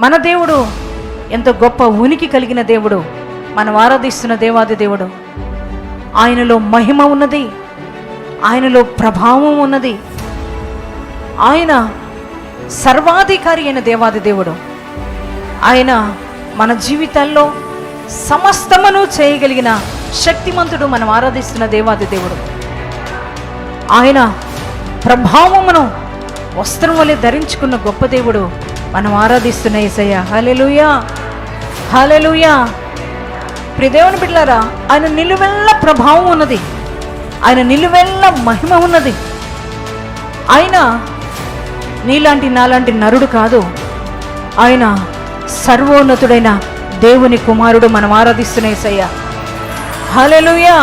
మన దేవుడు ఎంతో గొప్ప ఉనికి కలిగిన దేవుడు, మనం ఆరాధిస్తున్న దేవాది దేవుడు. ఆయనలో మహిమ ఉన్నది, ఆయనలో ప్రభావం ఉన్నది. ఆయన సర్వాధికారి అయిన దేవాది దేవుడు. ఆయన మన జీవితాల్లో సమస్తమును చేయగలిగిన శక్తిమంతుడు, మనం ఆరాధిస్తున్న దేవాది దేవుడు. ఆయన ప్రభావమును వస్త్రం వలె ధరించుకున్న గొప్ప దేవుడు, మనం ఆరాధిస్తున్న యేసయ్య. హల్లెలూయా, హల్లెలూయా. ప్రియ దేవుని బిడ్డలారా, ఆయన నిలువెల్ల ప్రభావం ఉన్నది, ఆయన నిలువెల్ల మహిమ ఉన్నది. ఆయన నీలాంటి నాలాంటి నరుడు కాదు, ఆయన సర్వోన్నతుడైన దేవుని కుమారుడు, మనం ఆరాధిస్తున్న యేసయ్య. హల్లెలూయా.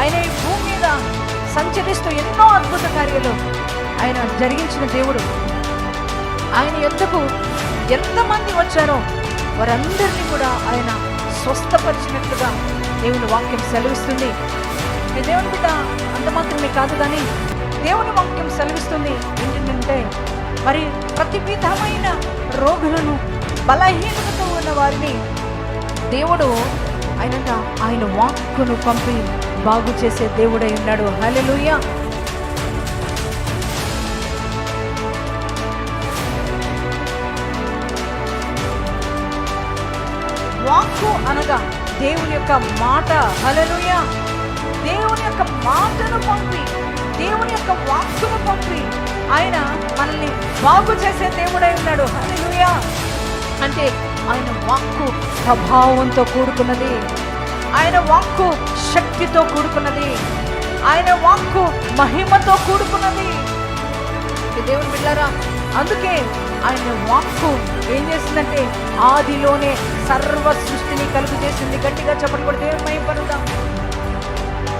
ఆయన ఈ భూమి మీద సంచరిస్తూ ఎన్నో అద్భుత కార్యాలు ఆయన జరిగించిన దేవుడు. ఆయన యొద్దకు ఎంతమంది వచ్చారో వారందరినీ కూడా ఆయన స్వస్థపరిచినట్లుగా దేవుని వాక్యం సెలవిస్తుంది. మీ దేవుని బిడ్డ అంత మాత్రమే కాదు, కానీ దేవుని వాక్యం సెలవిస్తుంది ఏంటంటే, మరి ప్రతి విధమైన రోగులను, బలహీనతతో ఉన్న వారిని దేవుడు ఆయన వాక్కును పంపి బాగు చేసే దేవుడై ఉన్నాడు. హల్లెలూయా. వాక్కు అనగా దేవుని యొక్క మాట. హల్లెలూయా. దేవుని యొక్క మాటను పంపి, దేవుని యొక్క వాక్కును పంపి ఆయన మనల్ని బాగు చేసే దేవుడై ఉన్నాడు. హల్లెలూయా. అంటే ఆయన వాక్కు ప్రభావంతో కూడుకున్నది, ఆయన వాక్కు శక్తితో కూడుకున్నది, ఆయన వాక్కు మహిమతో కూడుకున్నది. దేవుని బిడ్డలారా, అందుకే ఆయన వాక్కు ఏం చేసిందంటే ఆదిలోనే సర్వ సృష్టిని కలుగు చేసింది. గట్టిగా చెప్పండి కూడా దేవుని మహిమపరుద్దాం.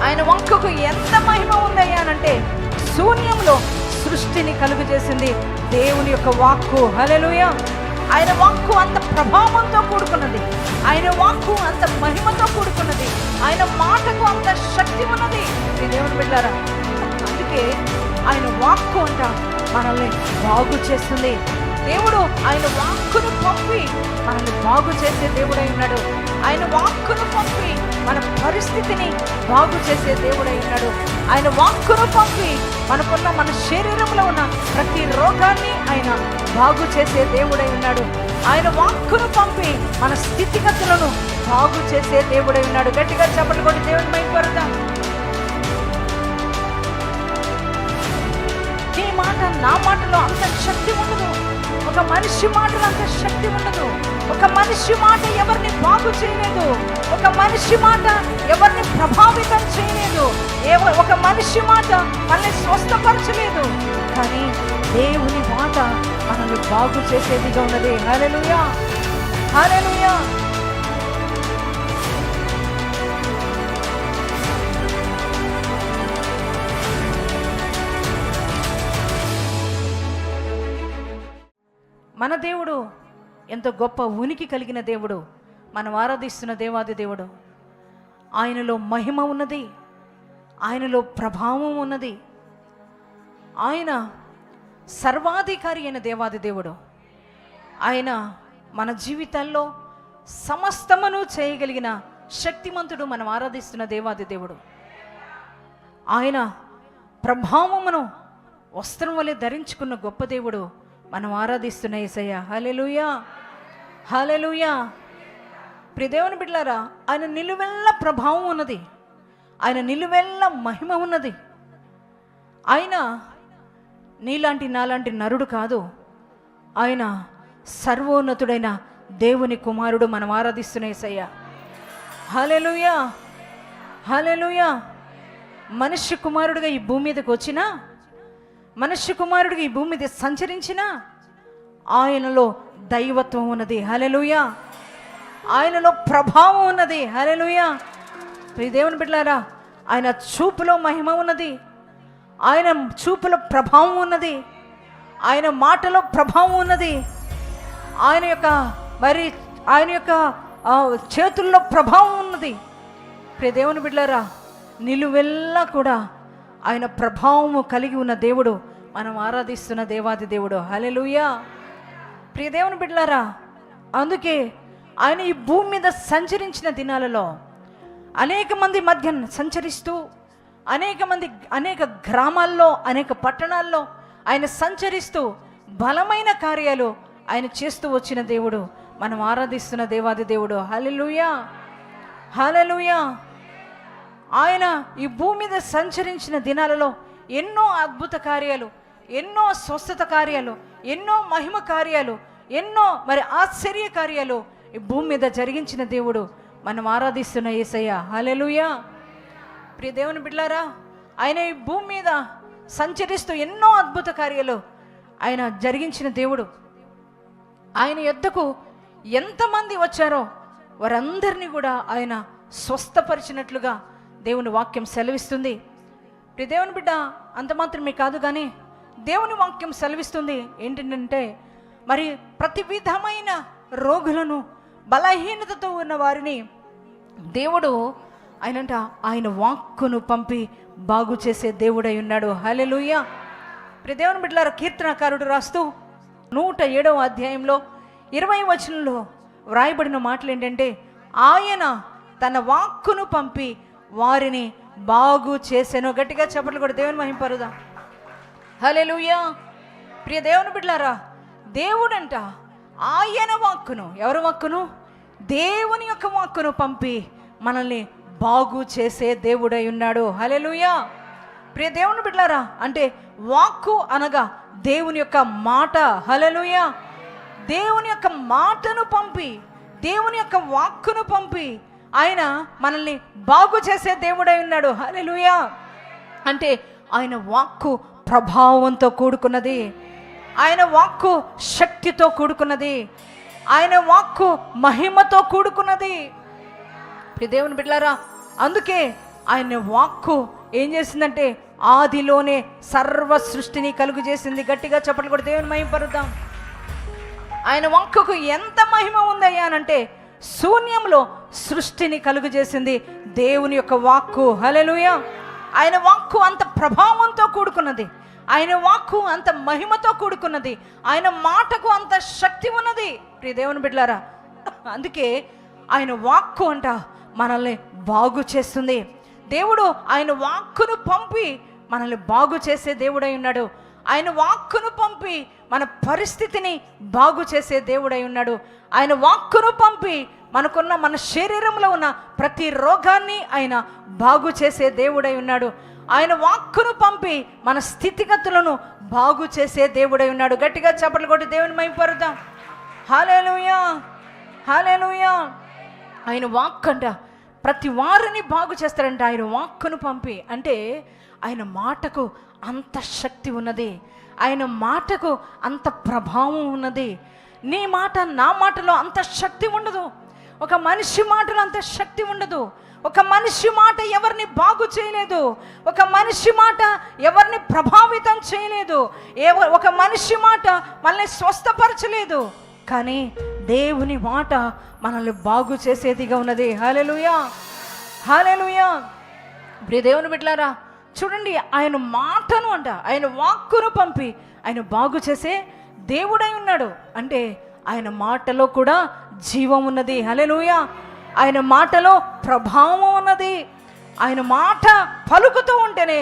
ఆయన వాక్కుకు ఎంత మహిమ ఉందయ్యానంటే శూన్యంలో సృష్టిని కలుగు చేసింది దేవుని యొక్క వాక్కు. హల్లెలూయా. ఆయన వాక్కు అంత ప్రభావంతో కూడుకున్నది, ఆయన వాక్కు అంత మహిమతో కూడుకున్నది, ఆయన మాటకు అంత శక్తి ఉన్నది. దేవుని బిడ్డలారా, అందుకే ఆయన వాక్కు అంట మనల్ని బాగు చేస్తుంది. దేవుడు ఆయన వాక్కును పంపి మనల్ని బాగు చేసే దేవుడై ఉన్నాడు. ఆయన వాక్కును పంపి మన పరిస్థితిని బాగు చేసే దేవుడై ఉన్నాడు. ఆయన వాక్కును పంపి మన శరీరంలో ఉన్న ప్రతి రోగాన్ని ఆయన బాగు చేసే దేవుడై ఉన్నాడు. ఆయన వాక్కును పంపి మన స్థితిగతులను బాగు చేసే దేవుడై ఉన్నాడు. గట్టిగా చెప్పండి కొట్టి దేవుని మహిమపరుద్దాం. నీ మాట నా మాటలో అంత శక్తి ఉండదు, ఒక మనిషి మాటలో అంత శక్తి ఉండదు. ఒక మనిషి మాట ఎవరిని బాగు చేయలేదు, ఒక మనిషి మాట ఎవరిని ప్రభావితం చేయలేదు, ఒక మనిషి మాట మనల్ని స్వస్థపరచలేదు. కానీ దేవుని మాట మనల్ని బాగు చేసేదిగా ఉన్నది. హల్లెలూయా, హల్లెలూయా. మన దేవుడు ఎంతో గొప్ప ఉనికి కలిగిన దేవుడు, మనం ఆరాధిస్తున్న దేవాది దేవుడు. ఆయనలో మహిమ ఉన్నది, ఆయనలో ప్రభావం ఉన్నది. ఆయన సర్వాధికారి అయిన దేవాది దేవుడు. ఆయన మన జీవితాల్లో సమస్తమును చేయగలిగిన శక్తిమంతుడు, మనం ఆరాధిస్తున్న దేవాది దేవుడు. ఆయన ప్రభావమును వస్త్రం వలె ధరించుకున్న గొప్ప దేవుడు, మనం ఆరాధిస్తున్న యేసయ్య. హల్లెలూయా, హల్లెలూయా. ప్రియ దేవుని బిడ్డలారా, ఆయన నిలువెల్ల ప్రభావం ఉన్నది, ఆయన నిలువెల్ల మహిమ ఉన్నది. ఆయన నీలాంటి నాలాంటి నరుడు కాదు, ఆయన సర్వోన్నతుడైన దేవుని కుమారుడు, మనం ఆరాధిస్తున్న యేసయ్య. హల్లెలూయా, హల్లెలూయా. మనుష్య కుమారుడిగా ఈ భూమి మీదకి వచ్చినా, మనుష్య కుమారుడిగా ఈ భూమి మీద సంచరించిన ఆయనలో దైవత్వం ఉన్నది. హల్లెలూయా. ఆయనలో ప్రభావం ఉన్నది. హల్లెలూయా. దేవుని బిడ్డలారా, ఆయన చూపులో మహిమ ఉన్నది, ఆయన చూపులో ప్రభావం ఉన్నది, ఆయన మాటలో ప్రభావం ఉన్నది, ఆయన యొక్క చేతుల్లో ప్రభావం ఉన్నది. దేవుని బిడ్డలారా, నిలువెల్లా కూడా ఆయన ప్రభావము కలిగి ఉన్న దేవుడు, మనం ఆరాధిస్తున్న దేవాది దేవుడు. హల్లెలూయా. ప్రియ దేవుని బిడ్డలారా, అందుకే ఆయన ఈ భూమి మీద సంచరించిన దినాలలో అనేక మంది మధ్య సంచరిస్తూ, అనేక గ్రామాల్లో, అనేక పట్టణాల్లో ఆయన సంచరిస్తూ బలమైన కార్యాలు ఆయన చేస్తూ వచ్చిన దేవుడు, మనం ఆరాధిస్తున్న దేవాది దేవుడు. హల్లెలూయా, హల్లెలూయా. ఆయన ఈ భూమి మీద సంచరించిన దినాలలో ఎన్నో అద్భుత కార్యాలు, ఎన్నో స్వస్థత కార్యాలు, ఎన్నో మహిమ కార్యాలు, ఎన్నో మరి ఆశ్చర్య కార్యాలు ఈ భూమి మీద జరిగించిన దేవుడు, మనం ఆరాధిస్తున్న యేసయ్య. హల్లెలూయా. ప్రియ దేవుని బిడ్డలారా, ఆయన ఈ భూమి మీద సంచరిస్తూ ఎన్నో అద్భుత కార్యాలు ఆయన జరిగించిన దేవుడు. ఆయన యొద్దకు ఎంతమంది వచ్చారో వారందరినీ కూడా ఆయన స్వస్థపరిచినట్లుగా దేవుని వాక్యం సెలవిస్తుంది. ప్రియ దేవుని బిడ్డ, అంత మాత్రమే కాదు కానీ దేవుని వాక్యం సెలవిస్తుంది ఏంటంటే, మరి ప్రతి విధమైన రోగులను, బలహీనతతో ఉన్న వారిని దేవుడు ఆయన వాక్కును పంపి బాగు చేసే దేవుడై ఉన్నాడు. హల్లెలూయా. ప్రియ దేవుని బిడ్డలారా, కీర్తనకారుడు రాస్తూ 107వ అధ్యాయంలో 20వ వచనంలో వ్రాయబడిన మాటలు ఏంటంటే, ఆయన తన వాక్కును పంపి వారిని బాగు చేసెను. గట్టిగా చప్పట్లు కూడా దేవుని మహింపరుదాం. హల్లెలూయా. ప్రియ దేవుని బిడ్డలారా, దేవుడంట ఆయన వాక్కును, ఎవరి వాక్కును? దేవుని యొక్క వాక్కును పంపి మనల్ని బాగు చేసే దేవుడై ఉన్నాడు. హల్లెలూయా. ప్రియ దేవుని బిడ్డలారా, అంటే వాక్కు అనగా దేవుని యొక్క మాట. హల్లెలూయా. దేవుని యొక్క మాటను పంపి, దేవుని యొక్క వాక్కును పంపి ఆయన మనల్ని బాగు చేసే దేవుడై ఉన్నాడు. హల్లెలూయా. అంటే ఆయన వాక్కు ప్రభావంతో కూడుకున్నది, ఆయన వాక్కు శక్తితో కూడుకున్నది, ఆయన వాక్కు మహిమతో కూడుకున్నది. దేవుని బిడ్డలారా, అందుకే ఆయన వాక్కు ఏం చేసిందంటే ఆదిలోనే సర్వ సృష్టిని కలుగు చేసింది. గట్టిగా చప్పట్లు కూడా దేవుని మహిమపరుద్దాం. ఆయన వాక్కుకు ఎంత మహిమ ఉందయ్యా అనంటే, శూన్యంలో సృష్టిని కలుగు చేసింది దేవుని యొక్క వాక్కు. హల్లెలూయా. ఆయన వాక్కు అంత ప్రభావంతో కూడుకున్నది, ఆయన వాక్కు అంత మహిమతో కూడుకున్నది, ఆయన మాటకు అంత శక్తి ఉన్నది. ప్రియ దేవుని బిడ్డలారా, అందుకే ఆయన వాక్కు అంట మనల్ని బాగు చేస్తుంది. దేవుడు ఆయన వాక్కును పంపి మనల్ని బాగు చేసే దేవుడై ఉన్నాడు. ఆయన వాక్కును పంపి మన పరిస్థితిని బాగు చేసే దేవుడై ఉన్నాడు. ఆయన వాక్కును పంపి మన శరీరంలో ఉన్న ప్రతి రోగాన్ని ఆయన బాగు చేసే దేవుడై ఉన్నాడు. ఆయన వాక్కును పంపి మన స్థితిగతులను బాగు చేసే దేవుడై ఉన్నాడు. గట్టిగా చప్పట్లు కొట్టి దేవుని మహిమపరుద్దాం. హల్లెలూయా, హల్లెలూయా. ఆయన వాక్ అంట ప్రతి వారిని బాగు చేస్తాడంట ఆయన వాక్కును పంపి. అంటే ఆయన మాటకు అంత శక్తి ఉన్నది, ఆయన మాటకు అంత ప్రభావం ఉన్నది. నీ మాట నా మాటలో అంత శక్తి ఉండదు, ఒక మనిషి మాటలో అంత శక్తి ఉండదు. ఒక మనిషి మాట ఎవరిని బాగు చేయలేదు, ఒక మనిషి మాట ఎవరిని ప్రభావితం చేయలేదు, ఒక మనిషి మాట మనల్ని స్వస్థపరచలేదు. కానీ దేవుని మాట మనల్ని బాగు చేసేదిగా ఉన్నది. హల్లెలూయా, హల్లెలూయా. ప్రియ దేవుని బిడ్డలారా, చూడండి, ఆయన మాటను అంట ఆయన వాక్కును పంపి ఆయన బాగు చేసే దేవుడై ఉన్నాడు. అంటే ఆయన మాటలో కూడా జీవం ఉన్నది. హల్లెలూయా. ఆయన మాటలో ప్రభావం ఉన్నది. ఆయన మాట పలుకుతూ ఉంటేనే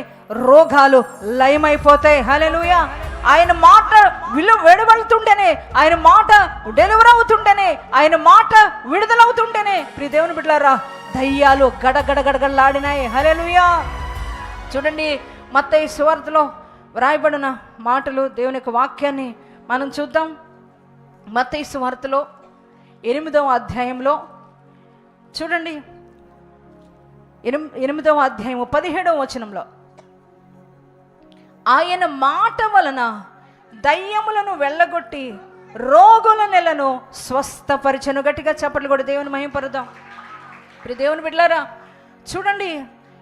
రోగాలు లయమైపోతాయి. హల్లెలూయా. ఆయన మాట వెలువడుతుంటేనే, ఆయన మాట డెలివర్ అవుతుంటేనే, ఆయన మాట విడుదలవుతుంటేనే ప్రియ దేవుని బిడ్డలారా దయ్యాలు గడగడగడగడలాడినాయి. హల్లెలూయా. చూడండి, మత్తయి సువార్తలో వ్రాయబడిన మాటలు, దేవుని యొక్క వాక్యాన్ని మనం చూద్దాం. మత్తయి సువార్తలో 8వ అధ్యాయంలో చూడండి, 8వ అధ్యాయము 17వ వచనంలో, ఆయన మాట వలన దయ్యములను వెళ్ళగొట్టి రోగుల నెలను స్వస్థపరిచెను. గట్టిగా చప్పట్లు కూడా దేవుని మహిమపరుద్దాం. ప్రియ దేవుని బిడ్డలారా, చూడండి,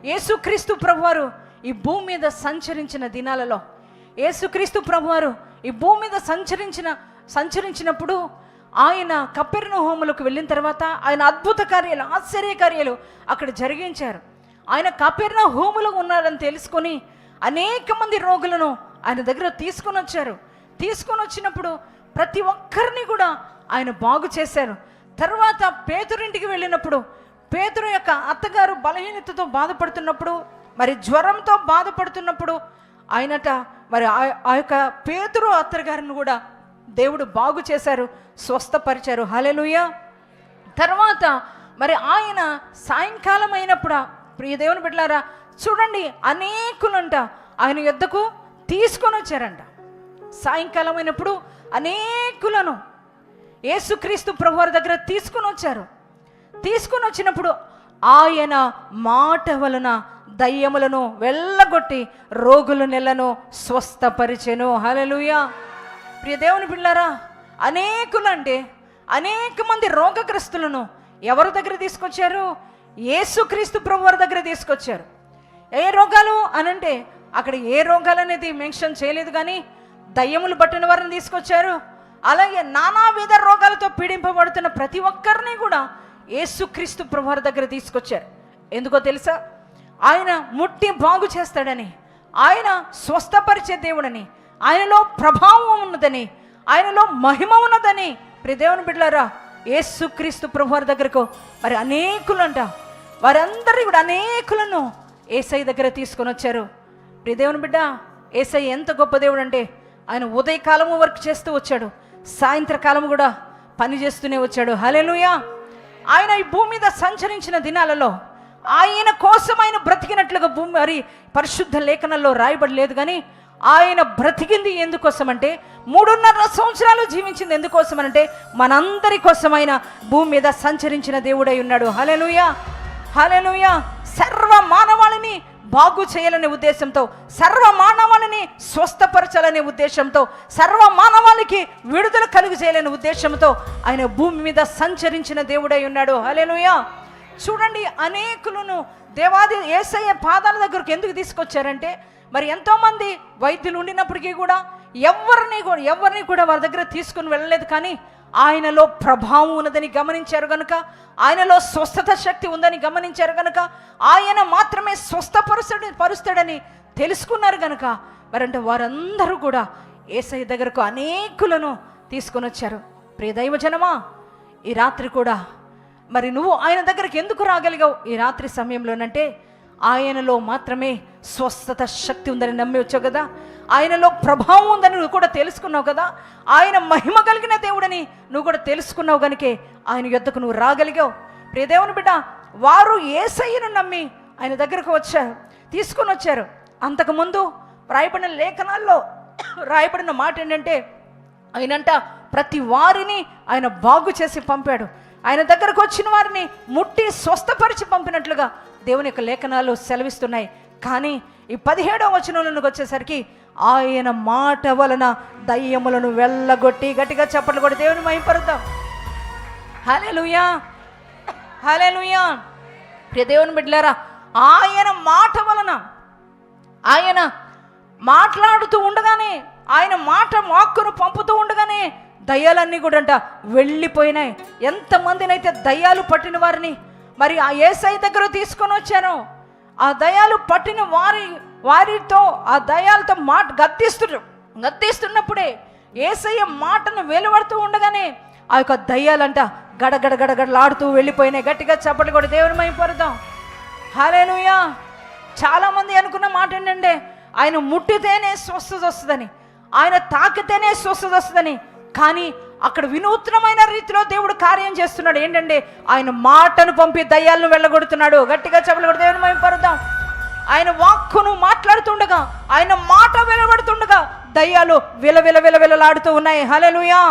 యేసుక్రీస్తు ప్రభువారు ఈ భూమి మీద సంచరించిన దినాలలో, యేసుక్రీస్తు ప్రభువారు ఈ భూమి మీద సంచరించినప్పుడు ఆయన కపెర్నహూములకు వెళ్ళిన తర్వాత ఆయన అద్భుత కార్యాలు, ఆశ్చర్య కార్యాలు అక్కడ జరిగించారు. ఆయన కపెర్నహూములో ఉన్నారని తెలుసుకొని అనేక మంది రోగులను ఆయన దగ్గర తీసుకొని వచ్చారు. తీసుకొని వచ్చినప్పుడు ప్రతి ఒక్కరిని కూడా ఆయన బాగు చేశారు. తర్వాత పేతురింటికి వెళ్ళినప్పుడు పేతురు యొక్క అత్తగారు బలహీనతతో బాధపడుతున్నప్పుడు, మరి జ్వరంతో బాధపడుతున్నప్పుడు ఆయనట మరి ఆ యొక్క పేతురు అత్తగారిని కూడా దేవుడు బాగు చేశారు, స్వస్థపరిచారు. హల్లెలూయా. తర్వాత మరి ఆయన సాయంకాలం అయినప్పుడు, ప్రియ దేవుని బిడ్డలారా చూడండి, అనేకులంట ఆయన యొద్దకు తీసుకొని వచ్చారంట. సాయంకాలం అయినప్పుడు అనేకులను యేసుక్రీస్తు ప్రభువారి దగ్గర తీసుకొని వచ్చారు. తీసుకొని వచ్చినప్పుడు ఆయన మాట వలన దయ్యములను వెళ్ళగొట్టి రోగుల నెలను స్వస్థపరిచెను. హల్లెలూయా. ప్రియ దేవుని బిడ్డలారా, అనేకులంటే అనేక మంది రోగగ్రస్తులను ఎవరి దగ్గర తీసుకొచ్చారు? యేసుక్రీస్తు ప్రభువారి దగ్గర తీసుకొచ్చారు. ఏ రోగాలు అనంటే అక్కడ ఏ రోగాలు అనేది మెన్షన్ చేయలేదు, కానీ దయ్యములు పట్టిన వారిని తీసుకొచ్చారు. అలాగే నానావిధ రోగాలతో పీడింపబడుతున్న ప్రతి ఒక్కరిని కూడా యేసుక్రీస్తు ప్రభువారి దగ్గర తీసుకొచ్చారు. ఎందుకో తెలుసా? ఆయన ముట్టి బాగు చేస్తాడని, ఆయన స్వస్థపరిచే దేవుడని, ఆయనలో ప్రభావం ఉన్నదని, ఆయనలో మహిమ ఉన్నదని. ప్రియ దేవుని బిడ్డలారా, యేసుక్రీస్తు ప్రభువారి దగ్గరకు మరి అనేకులంట, వారందరి కూడా అనేకులను యేసయ్య దగ్గర తీసుకొని వచ్చారు. ప్రియ దేవుని బిడ్డ, యేసయ్య ఎంత గొప్ప దేవుడు అంటే ఆయన ఉదయకాలము వర్క్ చేస్తూ వచ్చాడు, సాయంత్రకాలము కూడా పని చేస్తూనే వచ్చాడు. హల్లెలూయా. ఆయన ఈ భూమి మీద సంచరించిన దినాలలో ఆయన కోసం ఆయన బ్రతికినట్లుగా భూమి మరి పరిశుద్ధ లేఖనాల్లో రాయబడలేదు, కానీ ఆయన బ్రతికింది ఎందుకోసం అంటే 3.5 సంవత్సరాలు జీవించింది ఎందుకోసం అంటే మనందరి కోసం ఆయన భూమి మీద సంచరించిన దేవుడై ఉన్నాడు. హల్లెలూయా. హల్లెలూయా. సర్వ మానవాళిని బాగు చేయాలనే ఉద్దేశంతో, సర్వ మానవాళిని స్వస్థపరచాలనే ఉద్దేశంతో, సర్వ మానవాళికి విడుదల కలుగు చేయాలనే ఉద్దేశంతో ఆయన భూమి మీద సంచరించిన దేవుడై ఉన్నాడు. హల్లెలూయా. చూడండి, అనేకులను దేవాది యేసయ్య పాదాల దగ్గరకు ఎందుకు తీసుకొచ్చారంటే, మరి ఎంతోమంది వైద్యులు ఉండినప్పటికీ కూడా ఎవరిని కూడా వారి దగ్గర తీసుకుని వెళ్ళలేదు, కానీ ఆయనలో ప్రభావం ఉన్నదని గమనించారు గనుక, ఆయనలో స్వస్థత శక్తి ఉందని గమనించారు గనుక, ఆయన మాత్రమే స్వస్థపరుస్తాడని తెలుసుకున్నారు గనుక, మరంటే వారందరూ కూడా యేసయ్య దగ్గరకు అనేకులను తీసుకొని వచ్చారు. ప్రియ దైవజనమా, ఈ రాత్రి కూడా మరి నువ్వు ఆయన దగ్గరికి ఎందుకు రాగలిగావు ఈ రాత్రి సమయంలోనంటే, ఆయనలో మాత్రమే స్వస్థత శక్తి ఉందని నమ్మి వచ్చావు కదా, ఆయనలో ప్రభావం ఉందని నువ్వు కూడా తెలుసుకున్నావు కదా, ఆయన మహిమ కలిగిన దేవుడని నువ్వు కూడా తెలుసుకున్నావు కనుకే ఆయన యొద్దకు నువ్వు రాగలిగావు. ప్రియ దేవుని బిడ్డ, వారు యేసయ్యను నమ్మి ఆయన దగ్గరకు వచ్చారు, తీసుకొని వచ్చారు. అంతకుముందు రాయబడిన లేఖనాల్లో రాయబడిన మాట ఏంటంటే, ఆయనంట ప్రతి వారిని ఆయన బాగు చేసి పంపాడు. ఆయన దగ్గరకు వచ్చిన వారిని ముట్టి స్వస్థపరిచి పంపినట్లుగా దేవుని యొక్క లేఖనాలు సెలవిస్తున్నాయి. కానీ ఈ 17వ వచనంలోకి వచ్చేసరికి ఆయన మాట వలన దయ్యములను వెళ్ళగొట్టి, గట్టిగా చప్పట్లు కొట్టి దేవుని మహిమపరుద్దాం. హల్లెలూయా. హల్లెలూయా. ప్రియ దేవుని బిడ్డలారా, ఆయన మాట వలన, ఆయన మాట్లాడుతూ ఉండగానే, ఆయన మాట వాక్కును పంపుతూ ఉండగానే దయ్యాలన్నీ కూడా అంట వెళ్ళిపోయినాయి. ఎంతమందినైతే దయ్యాలు పట్టిన వారిని మరి ఆ యేసయ్య దగ్గర తీసుకొని వచ్చాను, ఆ దయ్యాలు పట్టిన వారితో ఆ దయ్యాలతో మాట గద్దిస్తున్నప్పుడే యేసయ్య మాటను వెలువడుతూ ఉండగానే ఆ యొక్క దయ్యాలంట గడగడలాడుతూ వెళ్ళిపోయినాయి. గట్టిగా చప్పట్లు కూడా దేవుని మహిమపరుద్దాం. హల్లెలూయా. చాలామంది అనుకున్న మాట ఏంటంటే, ఆయన ముట్టితేనే స్వస్థత వస్తుందని, ఆయన తాకితేనే స్వస్థత వస్తుందని. కానీ అక్కడ వినూత్నమైన రీతిలో దేవుడు కార్యం చేస్తున్నాడు. ఏంటంటే, ఆయన మాటను పంపి దయ్యాలను వెళ్ళగొడుతున్నాడు. గట్టిగా చప్పట్లు కూడా దేవుని మహిమపరుద్దాం. ఆయన వాక్కును మాట్లాడుతుండగా, ఆయన మాట వెలువడుతుండగా దయ్యాలు విలవిలలాడుతూ ఉన్నాయి. హల్లెలూయా.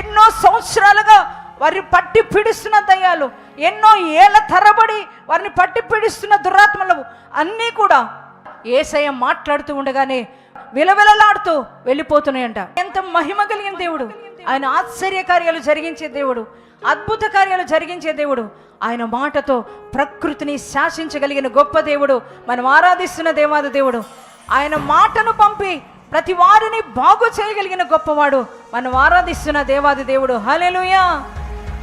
ఎన్నో సంవత్సరాలుగా వారిని పట్టి పీడిస్తున్న దయ్యాలు, ఎన్నో ఏళ్ల తరబడి వారిని పట్టి పీడిస్తున్న దురాత్మలు అన్నీ కూడా యేసయ్య మాట్లాడుతూ ఉండగానే విలవిలలాడుతూ వెళ్ళిపోతున్నాయంట. ఎంత మహిమ కలిగిన దేవుడు ఆయన! ఆశ్చర్య కార్యాలు జరిగించే దేవుడు, అద్భుత కార్యాలు జరిగించే దేవుడు. ఆయన మాటతో ప్రకృతిని శాసించగలిగిన గొప్ప దేవుడు, మనం ఆరాధిస్తున్న దేవాది దేవుడు. ఆయన మాటను పంపి ప్రతి వారిని బాగు చేయగలిగిన గొప్పవాడు, మనం ఆరాధిస్తున్న దేవాది దేవుడు. హల్లెలూయా.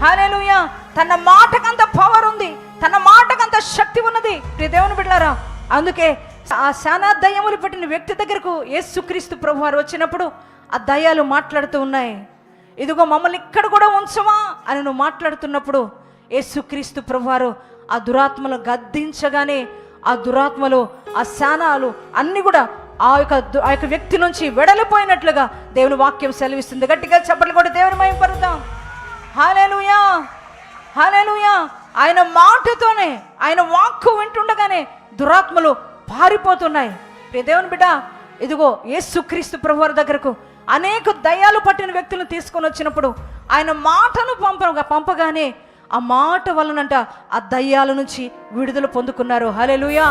హల్లెలూయా. తన మాటకంత పవర్ ఉంది, తన మాటకంత శక్తి ఉన్నది. ప్రియ దేవుని బిడ్డలారా, అందుకే ఆ శానా దయ్యములు పట్టిన వ్యక్తి దగ్గరకు యేసుక్రీస్తు ప్రభువారు వచ్చినప్పుడు ఆ దయ్యాలు మాట్లాడుతూ ఉన్నాయి. ఇదిగో మమ్మల్ని ఇక్కడ కూడా ఉంచవా అని నువ్వు మాట్లాడుతున్నప్పుడు యేసుక్రీస్తు ప్రభువారు ఆ దురాత్మలు గద్దించగానే ఆ దురాత్మలు, ఆ శానాలు అన్నీ కూడా ఆ యొక్క వ్యక్తి నుంచి వెడలిపోయినట్లుగా దేవుని వాక్యం సెలవిస్తుంది. గట్టిగా చప్పట్లు కూడా దేవుని మహిమపరుద్దాం. హల్లెలూయా, హల్లెలూయా. ఆయన మాటతోనే, ఆయన వాక్కు వింటుండగానే దురాత్మలు పారిపోతున్నాయి. దేవుని బిడ్డ, ఇదిగో యేసుక్రీస్తు ప్రభువారి దగ్గరకు అనేక దయ్యాలు పట్టిన వ్యక్తులను తీసుకొని వచ్చినప్పుడు ఆయన మాటను పంపగానే ఆ మాట వలనంట ఆ దయ్యాల నుంచి విడుదల పొందుకున్నారు. హల్లెలూయా.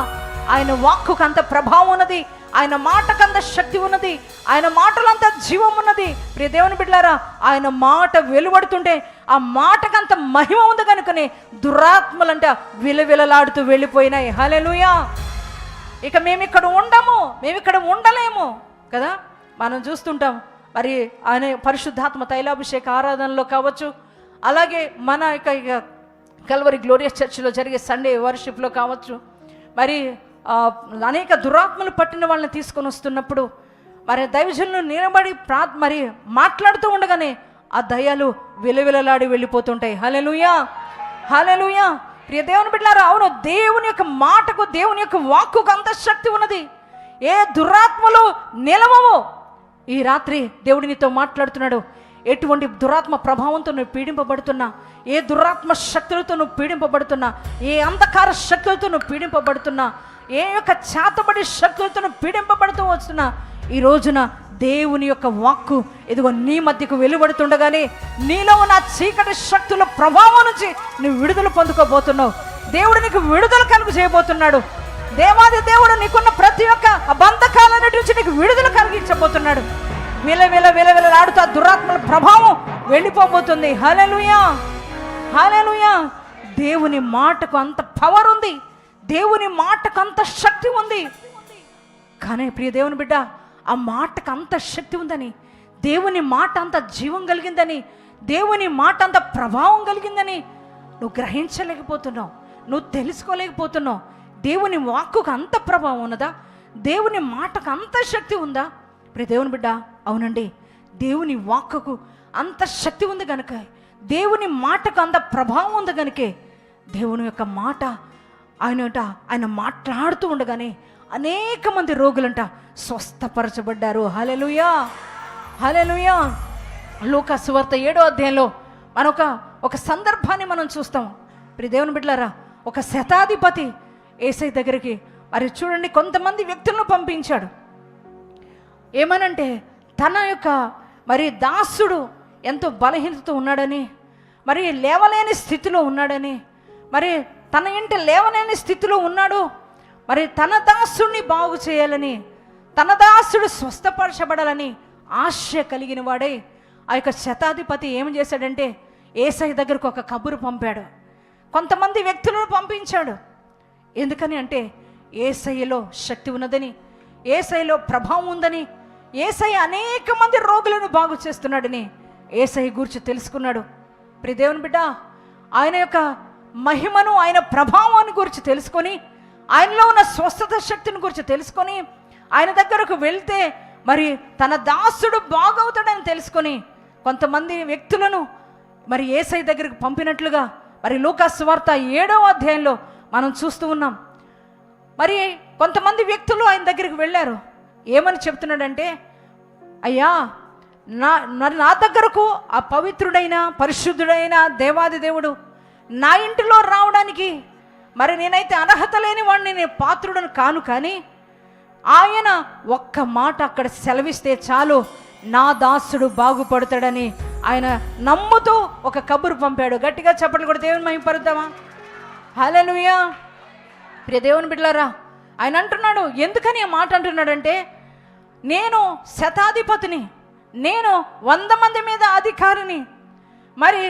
ఆయన వాక్కుకు అంత ప్రభావం ఉన్నది, ఆయన మాటకంత శక్తి ఉన్నది, ఆయన మాటలంత జీవం ఉన్నది. ప్రియ దేవుని బిడ్డలారా, ఆయన మాట వెలువడుతుంటే ఆ మాటకంత మహిమ ఉంది కనుకనే దురాత్మలంట విలవిలలాడుతూ వెళ్ళిపోయినాయి. హల్లెలూయా. ఇక మేము ఇక్కడ ఉండము, మేము ఇక్కడ ఉండలేము కదా. మనం చూస్తుంటాం మరి ఆయన పరిశుద్ధాత్మ తైలాభిషేక ఆరాధనలో కావచ్చు, అలాగే మన ఇక కల్వరి గ్లోరియస్ చర్చిలో జరిగే సండే వర్షిప్లో కావచ్చు, మరి అనేక దురాత్మలు పట్టిన వాళ్ళని తీసుకొని వస్తున్నప్పుడు మరి దైవజనులు నిలబడి మరి మాట్లాడుతూ ఉండగానే ఆ దయ్యాలు విలవిలలాడి వెళ్ళిపోతుంటాయి. హల్లెలూయా, హల్లెలూయా. ప్రియ దేవుని బిడ్డలారా, అవును, దేవుని యొక్క మాటకు, దేవుని యొక్క వాక్కుకు అంత శక్తి ఉన్నది. ఏ దురాత్మలు నిలవవు. ఈ రాత్రి దేవుడు నీతో మాట్లాడుతున్నాడు. ఎటువంటి దురాత్మ ప్రభావంతో నువ్వు పీడింపబడుతున్నా, ఏ దురాత్మ శక్తులతో నువ్వు పీడింపబడుతున్నా, ఏ అంధకార శక్తులతో నువ్వు పీడింపబడుతున్నా, ఏ యొక్క చేతబడి శక్తులతో నువ్వు పీడింపబడుతూ వస్తున్నా, ఈ రోజున దేవుని యొక్క వాక్కు ఇదిగో నీ మధ్యకు వెలువడుతుండగానే నీలో ఉన్న చీకటి శక్తుల ప్రభావం నుంచి నువ్వు విడుదల పొందుకోబోతున్నావు. దేవుడు నీకు విడుదల కలుగు చేయబోతున్నాడు. దేవాది దేవుడు నీకున్న ప్రతి ఒక్క బంధకాలన్నిటి నుంచి నీకు విడుదల కలిగించబోతున్నాడు. విలవిలలాడుతూ ఆ దురాత్మల ప్రభావం వెళ్ళిపోబోతుంది. హల్లెలూయా, హల్లెలూయా. దేవుని మాటకు అంత పవర్ ఉంది, దేవుని మాటకు అంత శక్తి ఉంది. కానీ ప్రియ దేవుని బిడ్డ, ఆ మాటకు అంత శక్తి ఉందని, దేవుని మాట అంత జీవం కలిగిందని, దేవుని మాట అంత ప్రభావం కలిగిందని నువ్వు గ్రహించలేకపోతున్నావు, నువ్వు తెలుసుకోలేకపోతున్నావు. దేవుని వాక్కుకు అంత ప్రభావం ఉన్నదా? దేవుని మాటకు అంత శక్తి ఉందా? ప్రియ దేవుని బిడ్డ, అవునండి, దేవుని వాక్కుకు అంత శక్తి ఉంది కనుక, దేవుని మాటకు అంత ప్రభావం ఉంది కనుకే దేవుని యొక్క మాట ఆయన మాట్లాడుతూ ఉండగానే అనేక మంది రోగులంట స్వస్థపరచబడ్డారు. హల్లెలూయా, హల్లెలూయా. లూకా సువార్త 7వ అధ్యాయంలో మనం ఒక సందర్భాన్ని మనం చూస్తాం. ప్రియ దేవుని బిడ్డలారా, ఒక శతాధిపతి యేసయ్య దగ్గరికి మరి చూడండి కొంతమంది వ్యక్తులను పంపించాడు. ఏమనంటే తన యొక్క మరి దాసుడు ఎంతో బలహీనతతో ఉన్నాడని, మరి లేవలేని స్థితిలో ఉన్నాడని, మరి తన ఇంటి లేవలేని స్థితిలో ఉన్నాడు, మరి తన దాసుడిని బాగు చేయాలని, తన దాసుడు స్వస్థపరచబడాలని ఆశ కలిగిన వాడే ఆ యొక్క శతాధిపతి ఏం చేశాడంటే యేసయ్య దగ్గరకు ఒక కబురు పంపాడు. కొంతమంది వ్యక్తులను పంపించాడు. ఎందుకని అంటే యేసయ్యలో శక్తి ఉన్నదని, యేసయ్యలో ప్రభావం ఉందని, యేసయ్య అనేక మంది రోగులను బాగు చేస్తున్నాడని యేసయ్య గురించి తెలుసుకున్నాడు. ప్రియ దేవుని బిడ్డ, ఆయన యొక్క మహిమను, ఆయన ప్రభావాన్ని గురించి తెలుసుకొని, ఆయనలో ఉన్న స్వస్థత శక్తిని గురించి తెలుసుకొని ఆయన దగ్గరకు వెళ్తే మరి తన దాసుడు బాగవుతాడని తెలుసుకొని కొంతమంది వ్యక్తులను మరి యేసయ్య దగ్గరకు పంపినట్లుగా మరి లూకా సువార్త 7వ అధ్యాయంలో మనం చూస్తూ ఉన్నాం. మరి కొంతమంది వ్యక్తులు ఆయన దగ్గరికి వెళ్ళారు. ఏమని చెప్తున్నాడంటే, అయ్యా, నా దగ్గరకు ఆ పవిత్రుడైన పరిశుద్ధుడైన దేవాది దేవుడు నా ఇంటిలో రావడానికి మరి నేనైతే అర్హత లేని వాడిని, నేను పాత్రుడను కాను, కానీ ఆయన ఒక్క మాట అక్కడ సెలవిస్తే చాలు నా దాసుడు బాగుపడతాడని ఆయన నమ్ముతూ ఒక కబురు పంపాడు. గట్టిగా చప్పట్లు కూడా దేవుని మహిమపరుద్దామా? హల్లెలూయా. ప్రియ దేవుని బిడ్డలారా, ఆయన అంటున్నాడు, ఎందుకని ఆ మాట అంటున్నాడంటే, నేను శతాధిపతిని, నేను 100 మంది మీద అధికారిని, మరి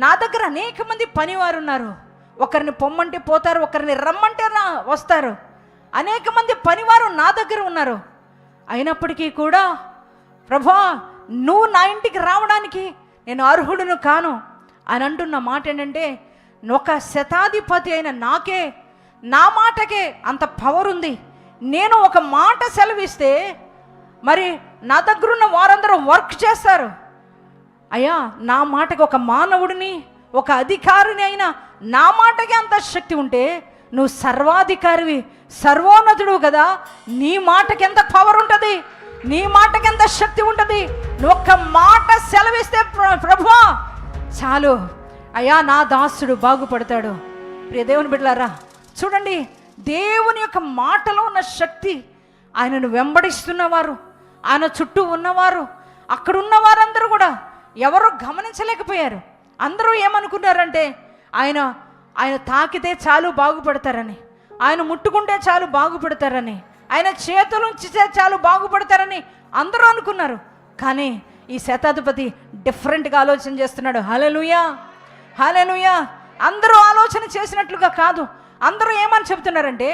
నా దగ్గర అనేక మంది పనివారు ఉన్నారు. ఒకరిని పొమ్మంటే పోతారు, ఒకరిని రమ్మంటే వస్తారు. అనేక మంది పనివారు నా దగ్గర ఉన్నారు. అయినప్పటికీ కూడా ప్రభువా, నువ్వు నా ఇంటికి రావడానికి నేను అర్హుడును కాను అని అంటున్న మాట ఏంటంటే, ఒక శతాధిపతి అయిన నాకే, నా మాటకే అంత పవర్ ఉంది, నేను ఒక మాట సెలవిస్తే మరి నా దగ్గర ఉన్న వారందరూ వర్క్ చేస్తారు. అయ్యా, నా మాటకి ఒక మానవుడిని, ఒక అధికారిని అయినా నా మాటకి అంత శక్తి ఉంటే, నువ్వు సర్వాధికారివి, సర్వోన్నతుడు కదా, నీ మాటకి ఎంత పవర్ ఉంటుంది, నీ మాటకి ఎంత శక్తి ఉంటుంది. నువ్వు ఒక్క మాట సెలవిస్తే ప్రభువా చాలు, అయ్యా నా దాసుడు బాగుపడతాడు. ప్రియ దేవుని బిడ్డలారా, చూడండి, దేవుని యొక్క మాటలో ఉన్న శక్తి. ఆయనను వెంబడిస్తున్నవారు, ఆయన చుట్టూ ఉన్నవారు, అక్కడ ఉన్న వారందరూ కూడా ఎవరో గమనించలేకపోయారు. అందరూ ఏమనుకున్నారంటే ఆయన తాకితే చాలు బాగుపడతారని, ఆయన ముట్టుకుంటే చాలు బాగుపడతారని, ఆయన చేతులు ఉంచితే చాలు బాగుపడతారని అందరూ అనుకున్నారు. కానీ ఈ శతాధిపతి డిఫరెంట్గా ఆలోచన చేస్తున్నాడు. హల్లెలూయా, హల్లెలూయా. అందరూ ఆలోచన చేసినట్లుగా కాదు. అందరూ ఏమని చెబుతున్నారంటే,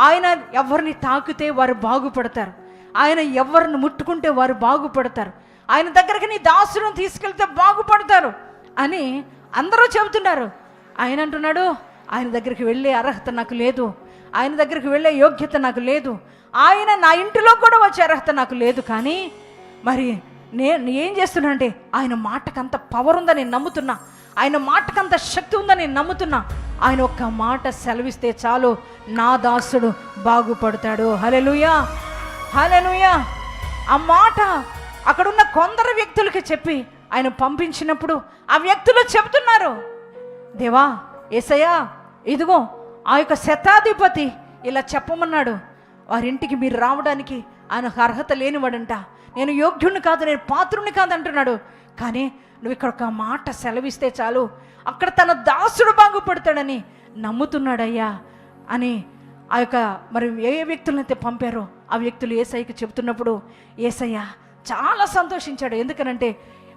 ఆయన ఎవరిని తాకితే వారు బాగుపడతారు, ఆయన ఎవరిని ముట్టుకుంటే వారు బాగుపడతారు, ఆయన దగ్గరికి నీ దాసులను తీసుకెళ్తే బాగుపడతారు అని అందరూ చెబుతున్నారు. ఆయన అంటున్నాడు, ఆయన దగ్గరికి వెళ్ళే అర్హత నాకు లేదు, ఆయన దగ్గరికి వెళ్ళే యోగ్యత నాకు లేదు, ఆయన నా ఇంటిలో కూడా వచ్చే అర్హత నాకు లేదు. కానీ మరి నేను ఏం చేస్తున్నా అంటే, ఆయన మాటకంత పవర్ ఉందని నేను నమ్ముతున్నా, ఆయన మాటకంత శక్తి ఉందని నేను నమ్ముతున్నా. ఆయన ఒక్క మాట సెలవిస్తే చాలు, నా దాసుడు బాగుపడతాడు. హల్లెలూయా, హల్లెలూయా. ఆ మాట అక్కడున్న కొందరు వ్యక్తులకి చెప్పి ఆయన పంపించినప్పుడు ఆ వ్యక్తులు చెబుతున్నారు, దేవా యేసయ్యా, ఇదిగో ఆ యొక్క శతాధిపతి ఇలా చెప్పమన్నాడు, వారింటికి మీరు రావడానికి ఆయనకు అర్హత లేనివాడంట, నేను యోగ్యుణ్ణి కాదు, నేను పాత్రుణ్ణి కాదు అంటున్నాడు. కానీ నువ్వు ఇక్కడ ఒక మాట సెలవిస్తే చాలు, అక్కడ తన దాసుడు బాగుపడతాడని నమ్ముతున్నాడయ్యా అని ఆ యొక్క మరి ఏ వ్యక్తులనైతే పంపారో ఆ వ్యక్తులు యేసయ్యకి చెబుతున్నప్పుడు యేసయ్య చాలా సంతోషించాడు. ఎందుకనంటే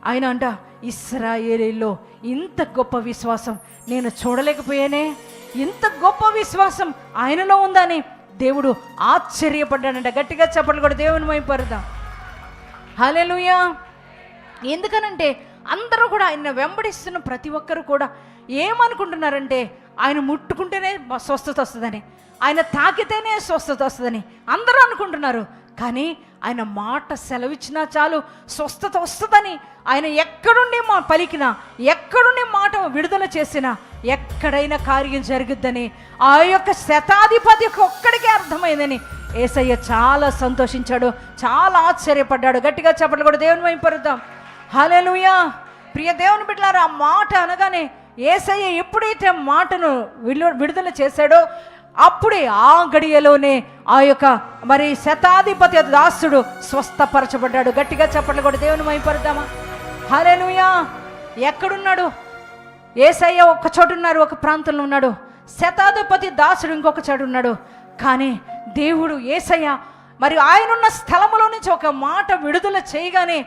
ఆయన అంట, ఇశ్రాయేలీలో ఇంత గొప్ప విశ్వాసం నేను చూడలేకపోయానే, ఇంత గొప్ప విశ్వాసం ఆయనలో ఉందని దేవుడు ఆశ్చర్యపడ్డాడంట. గట్టిగా చెప్పలు కూడా దేవుని మహిమపరుద్దాం. హల్లెలూయా. ఎందుకనంటే అందరూ కూడా ఆయన వెంబడిస్తున్న ప్రతి ఒక్కరు కూడా ఏమనుకుంటున్నారంటే, ఆయన ముట్టుకుంటేనే స్వస్థత వస్తుందని, ఆయన తాకితేనే స్వస్థత వస్తుందని అందరూ అనుకుంటున్నారు. కానీ ఆయన మాట సెలవిచ్చినా చాలు స్వస్థత వస్తుందని, ఆయన ఎక్కడుండి పలికినా, ఎక్కడుండి మాట విడుదల చేసినా ఎక్కడైనా కార్యం జరుగుద్దని ఆ యొక్క శతాధిపతికి ఒక్కడికే అర్థమైందని యేసయ్య చాలా సంతోషించాడు, చాలా ఆశ్చర్యపడ్డాడు. గట్టిగా చెప్పలు కూడా దేవుని మహిమపరుద్దాం. హల్లెలూయా. ప్రియ దేవుని బిడ్డలారా, ఆ మాట అనగానే యేసయ్య ఎప్పుడైతే మాటను విడుదల చేశాడో అప్పుడే ఆ గడియలోనే ఆ యొక్క మరి శతాధిపతి దాసుడు స్వస్థపరచబడ్డాడు. గట్టిగా చెప్పలు కూడా దేవుని మహిమపరుద్దామా. హల్లెలూయా. ఎక్కడున్నాడు? యేసయ్య ఒక చోటు ఉన్నారు, ఒక ప్రాంతంలో ఉన్నాడు, శతాధిపతి దాసుడు ఇంకొక చోటు ఉన్నాడు. కానీ దేవుడు యేసయ్య మరి ఆయనున్న స్థలములో నుంచి ఒక మాట విడుదల చేయగానే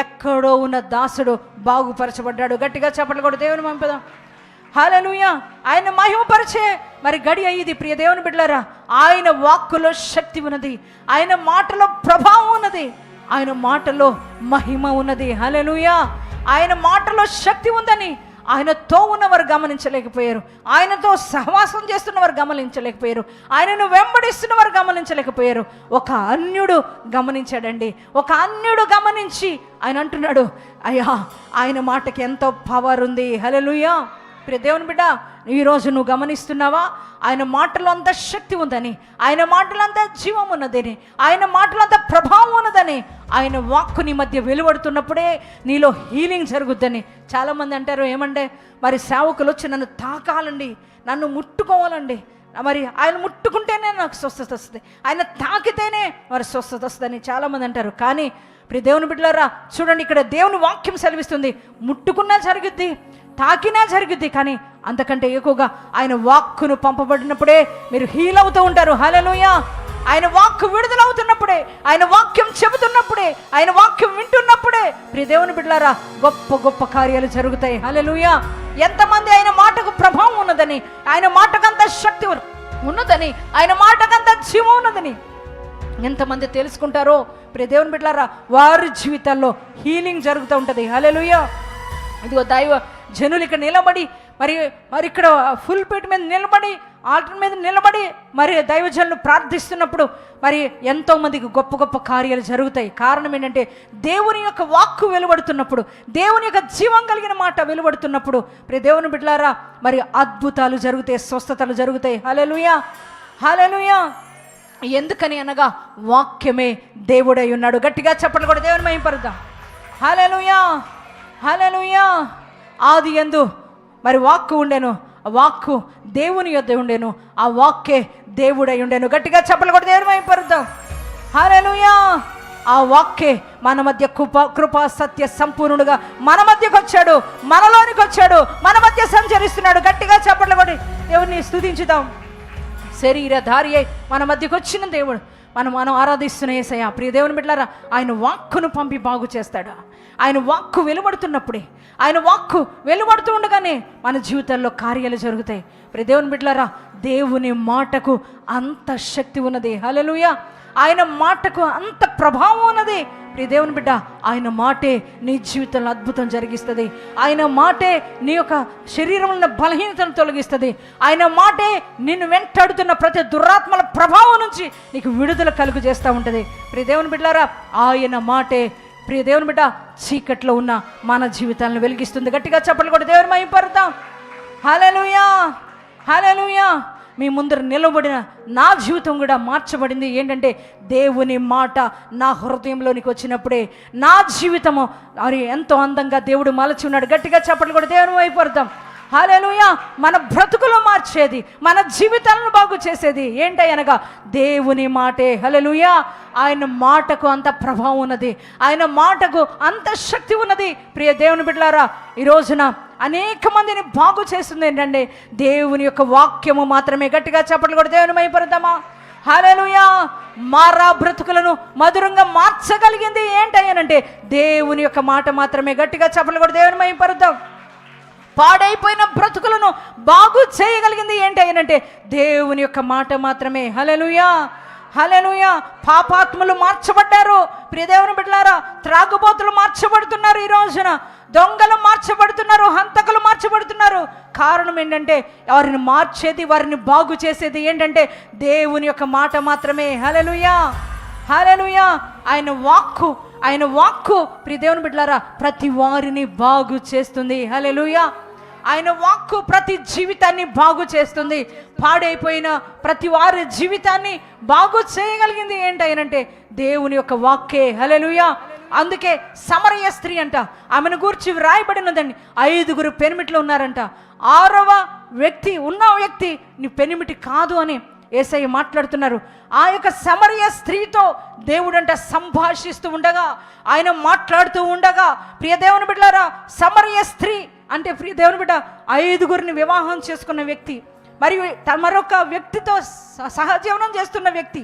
ఎక్కడో ఉన్న దాసుడు బాగుపరచబడ్డాడు. గట్టిగా చెప్పలు కూడా దేవుని మహిమపరుద్దాం. హల్లెలూయా. ఆయన మహిమపరిచే మరి గడి అయ్యింది. ప్రియ దేవుని బిడ్డలారా, ఆయన వాక్కులో శక్తి ఉన్నది, ఆయన మాటలో ప్రభావం ఉన్నది, ఆయన మాటలో మహిమ ఉన్నది. హల్లెలూయా. ఆయన మాటలో శక్తి ఉందని ఆయనతో ఉన్నవారు గమనించలేకపోయారు, ఆయనతో సహవాసం చేస్తున్నవారు గమనించలేకపోయారు, ఆయనను వెంబడిస్తున్నవారు గమనించలేకపోయారు. ఒక అన్యుడు గమనించాడండి. ఒక అన్యుడు గమనించి ఆయన అంటున్నాడు, అయ్యా ఆయన మాటకి ఎంతో పవర్ ఉంది. హల్లెలూయా. ప్రియ దేవుని బిడ్డ, ఈరోజు నువ్వు గమనిస్తున్నావా? ఆయన మాటలో అంత శక్తి ఉందని, ఆయన మాటలో అంత జీవం ఉన్నదని, ఆయన మాటలో అంత ప్రభావం ఉన్నదని, ఆయన వాక్కు నీ మధ్య వెలువడుతున్నప్పుడే నీలో హీలింగ్ జరుగుద్దని. చాలామంది అంటారు, ఏమంటే మరి సేవకులు వచ్చి నన్ను తాకాలండి, నన్ను ముట్టుకోవాలండి, మరి ఆయన ముట్టుకుంటేనే నాకు స్వస్థత వస్తుంది, ఆయన తాకితేనే మరి స్వస్థత వస్తుందని చాలామంది అంటారు. కానీ ప్రియ దేవుని బిడ్డలారా, చూడండి, ఇక్కడ దేవుని వాక్యం సెలవిస్తుంది, ముట్టుకున్నా జరుగుద్ది, తాకినా జరుగుద్ది, కానీ అంతకంటే ఎక్కువగా ఆయన వాక్కును పంపబడినప్పుడే మీరు హీల్ అవుతూ ఉంటారు. హల్లెలూయా. ఆయన వాక్కు విడుదలవుతున్నప్పుడే, ఆయన వాక్యం చెబుతున్నప్పుడే, ఆయన వాక్యం వింటున్నప్పుడే ప్రియ దేవుని బిడ్డలారా గొప్ప గొప్ప కార్యాలు జరుగుతాయి. హల్లెలూయా. ఎంతమంది ఆయన మాటకు ప్రభావం ఉన్నదని, ఆయన మాటకంత శక్తి ఉన్నదని, ఆయన మాటకంత జీవం ఉన్నదని ఎంతమంది తెలుసుకుంటారో ప్రియ దేవుని బిడ్డలారా వారి జీవితాల్లో హీలింగ్ జరుగుతూ ఉంటుంది. హల్లెలూయా. ఇదిగో దైవ జనులు ఇక్కడ నిలబడి మరి ఇక్కడ ఫుల్ పీట్ మీద నిలబడి ఆల్టర్ మీద నిలబడి మరి దైవజనులు ప్రార్థిస్తున్నప్పుడు మరి ఎంతోమందికి గొప్ప గొప్ప కార్యాలు జరుగుతాయి. కారణం ఏంటంటే దేవుని యొక్క వాక్కు వెలువడుతున్నప్పుడు, దేవుని యొక్క జీవం కలిగిన మాట వెలువడుతున్నప్పుడు ప్రియ దేవుని బిడ్డలారా మరి అద్భుతాలు జరుగుతాయి, స్వస్థతలు జరుగుతాయి. హల్లెలూయా, హల్లెలూయా. ఎందుకని అనగా వాక్యమే దేవుడై ఉన్నాడు. గట్టిగా చెప్పండి కూడా దేవుని మహిమపరుద్దాం. హల్లెలూయా, హల్లెలూయా. ఆది యందు మరి వాక్కు ఉండెను, ఆ వాక్కు దేవుని యొద్ద ఉండెను, ఆ వాక్కే దేవుడై ఉండెను. గట్టిగా చెప్పలు కూడా దేవుని మహిమపరుద్దాం. హల్లెలూయా. ఆ వాక్కే మన మధ్య కృపా సత్య సంపూర్ణుడుగా మన మధ్యకు వచ్చాడు, మనలోనికి వచ్చాడు, మన మధ్య సంచరిస్తున్నాడు. గట్టిగా చెప్పలు కూడా దేవుని స్తుతించుదాం. శరీరధారి అయి మన మధ్యకు వచ్చిన దేవుడు, మనం ఆరాధిస్తున్న యేసయ్య. ప్రియ దేవుని బిడ్డలారా, ఆయన వాక్కును పంపి బాగు చేస్తాడు. ఆయన వాక్కు వెలువడుతున్నప్పుడే, ఆయన వాక్కు వెలువడుతూ ఉండగానే మన జీవితాల్లో కార్యాలు జరుగుతాయి. ప్రియ దేవుని బిడ్డలారా, దేవుని మాటకు అంత శక్తి ఉన్నది. హల్లెలూయా. ఆయన మాటకు అంత ప్రభావం ఉన్నది. ప్రియ దేవుని బిడ్డ, ఆయన మాటే నీ జీవితంలో అద్భుతం జరిగిస్తుంది. ఆయన మాటే నీ యొక్క శరీరంలో బలహీనతను తొలగిస్తుంది. ఆయన మాటే నిన్ను వెంటాడుతున్న ప్రతి దురాత్మల ప్రభావం నుంచి నీకు విడుదల కలుగు చేస్తూ ఉంటుంది. ప్రియ దేవుని బిడ్డలారా, ఆయన మాటే ప్రియ దేవుని బిడ్డ చీకట్లో ఉన్న మన జీవితాలను వెలిగిస్తుంది. గట్టిగా చెప్పలు కూడా దేవుని మహిమపరుద్దాం. హల్లెలూయా, హల్లెలూయా. మీ ముందర నిలబడిన నా జీవితం కూడా మార్చబడింది. ఏంటంటే దేవుని మాట నా హృదయంలోనికి వచ్చినప్పుడే నా జీవితము మరి ఎంతో అందంగా దేవుడు మలచి ఉన్నాడు. గట్టిగా చెప్పలు కూడా దేవుని మహిమపరుద్దాం. హల్లెలూయా. మన బ్రతుకులు మార్చేది, మన జీవితాలను బాగు చేసేది ఏంటనగా దేవుని మాటే. హల్లెలూయా. ఆయన మాటకు అంత ప్రభావం ఉన్నది, ఆయన మాటకు అంత శక్తి ఉన్నది. ప్రియ దేవుని బిడ్డలారా, ఈ రోజున అనేక మందిని బాగు చేస్తుంది ఏంటంటే దేవుని యొక్క వాక్యము మాత్రమే. గట్టిగా చెప్పలు కూడా దేవుని మహిమపరుద్దామా. హల్లెలూయా. మారా బ్రతుకులను మధురంగా మార్చగలిగింది ఏంటంటే దేవుని యొక్క మాట మాత్రమే. గట్టిగా చెప్పలు కూడా దేవుని మహిమపరుద్దాం. పాడైపోయిన బ్రతుకులను బాగు చేయగలిగింది ఏంటంటే దేవుని యొక్క మాట మాత్రమే. హల్లెలూయా, హల్లెలూయా. పాపాత్ములు మార్చబడ్డారు. ప్రియ దేవుని బిడ్డలారా, త్రాగుబోతులు మార్చబడుతున్నారు. ఈ రోజున దొంగలు మార్చబడుతున్నారు, హంతకులు మార్చబడుతున్నారు. కారణం ఏంటంటే వారిని మార్చేది, వారిని బాగు చేసేది ఏంటంటే దేవుని యొక్క మాట మాత్రమే. హల్లెలూయా, హల్లెలూయా. ఆయన వాక్కు, ఆయన వాక్కు ప్రియ దేవుని బిడ్డలారా ప్రతి వారిని బాగు చేస్తుంది. హల్లెలూయా. ఆయన వాక్కు ప్రతి జీవితాన్ని బాగు చేస్తుంది. పాడైపోయిన ప్రతి వారి జీవితాన్ని బాగు చేయగలిగింది ఏంటంటే దేవుని యొక్క వాక్కే. హల్లెలూయా. అందుకే సమరయ స్త్రీ అంట, ఆమెను గూర్చి వ్రాయబడినదండి, 5 పెనిమిట్లు ఉన్నారంట. 6వ వ్యక్తి ఉన్న వ్యక్తి నీ పెనిమిటి కాదు అని యేసయ్య మాట్లాడుతున్నారు. ఆ యొక్క సమరయ స్త్రీతో దేవుడంట సంభాషిస్తూ ఉండగా, ఆయన మాట్లాడుతూ ఉండగా, ప్రియ దేవుని బిడ్డలారా, సమరయ స్త్రీ అంటే ప్రియ దేవుని బిడ్డ 5 వివాహం చేసుకున్న వ్యక్తి, మరియు మరొక వ్యక్తితో సహజీవనం చేస్తున్న వ్యక్తి,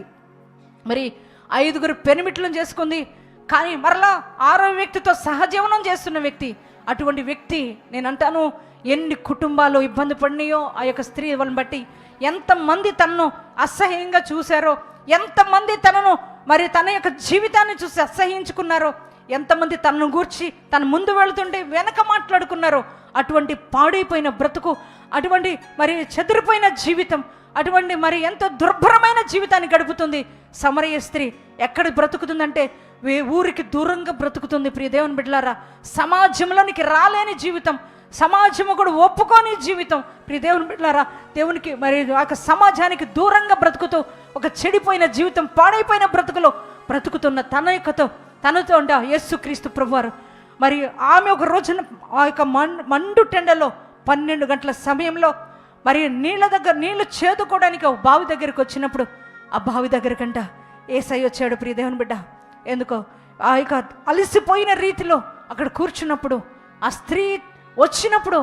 మరి 5 పెనిమిట్లను చేసుకుంది. కానీ మరలా 6వ వ్యక్తితో సహజీవనం చేస్తున్న వ్యక్తి. అటువంటి వ్యక్తి నేను అంటాను, ఎన్ని కుటుంబాలు ఇబ్బంది పడినాయో ఆ యొక్క స్త్రీ వాళ్ళని బట్టి. ఎంతమంది తనను అసహ్యంగా చూశారో, ఎంతమంది తనను మరి తన యొక్క జీవితాన్ని చూసి అసహ్యించుకున్నారో, ఎంతమంది తనను గూర్చి తన ముందు వెళుతుంటే వెనక మాట్లాడుకున్నారో. అటువంటి పాడైపోయిన బ్రతుకు, అటువంటి మరి చెదిరిపోయిన జీవితం, అటువంటి మరి ఎంతో దుర్భరమైన జీవితాన్ని గడుపుతుంది సమరయ స్త్రీ. ఎక్కడ బ్రతుకుతుందంటే ఊరికి దూరంగా బ్రతుకుతుంది. ప్రియ దేవుని బిడ్డలారా, సమాజంలోనికి రాలేని జీవితం, సమాజము కూడా ఒప్పుకోని జీవితం. ప్రియ దేవుని బిడ్డలారా, దేవునికి మరి ఆ సమాజానికి దూరంగా బ్రతుకుతూ ఒక చెడిపోయిన జీవితం, పాడైపోయిన బ్రతుకులో బ్రతుకుతున్న తనతో అంట యేసుక్రీస్తు ప్రభువారు మరి ఆమె ఒక రోజున ఆ యొక్క మండు టెండలో 12 గంటల సమయంలో మరి నీళ్లు చేదుకోవడానికి ఒక బావి దగ్గరికి వచ్చినప్పుడు, ఆ బావి దగ్గరకంట యేసయ్య వచ్చాడు. ప్రియ దేవుని బిడ్డ, ఎందుకో ఆ యొక్క అలసిపోయిన రీతిలో అక్కడ కూర్చున్నప్పుడు ఆ స్త్రీ వచ్చినప్పుడు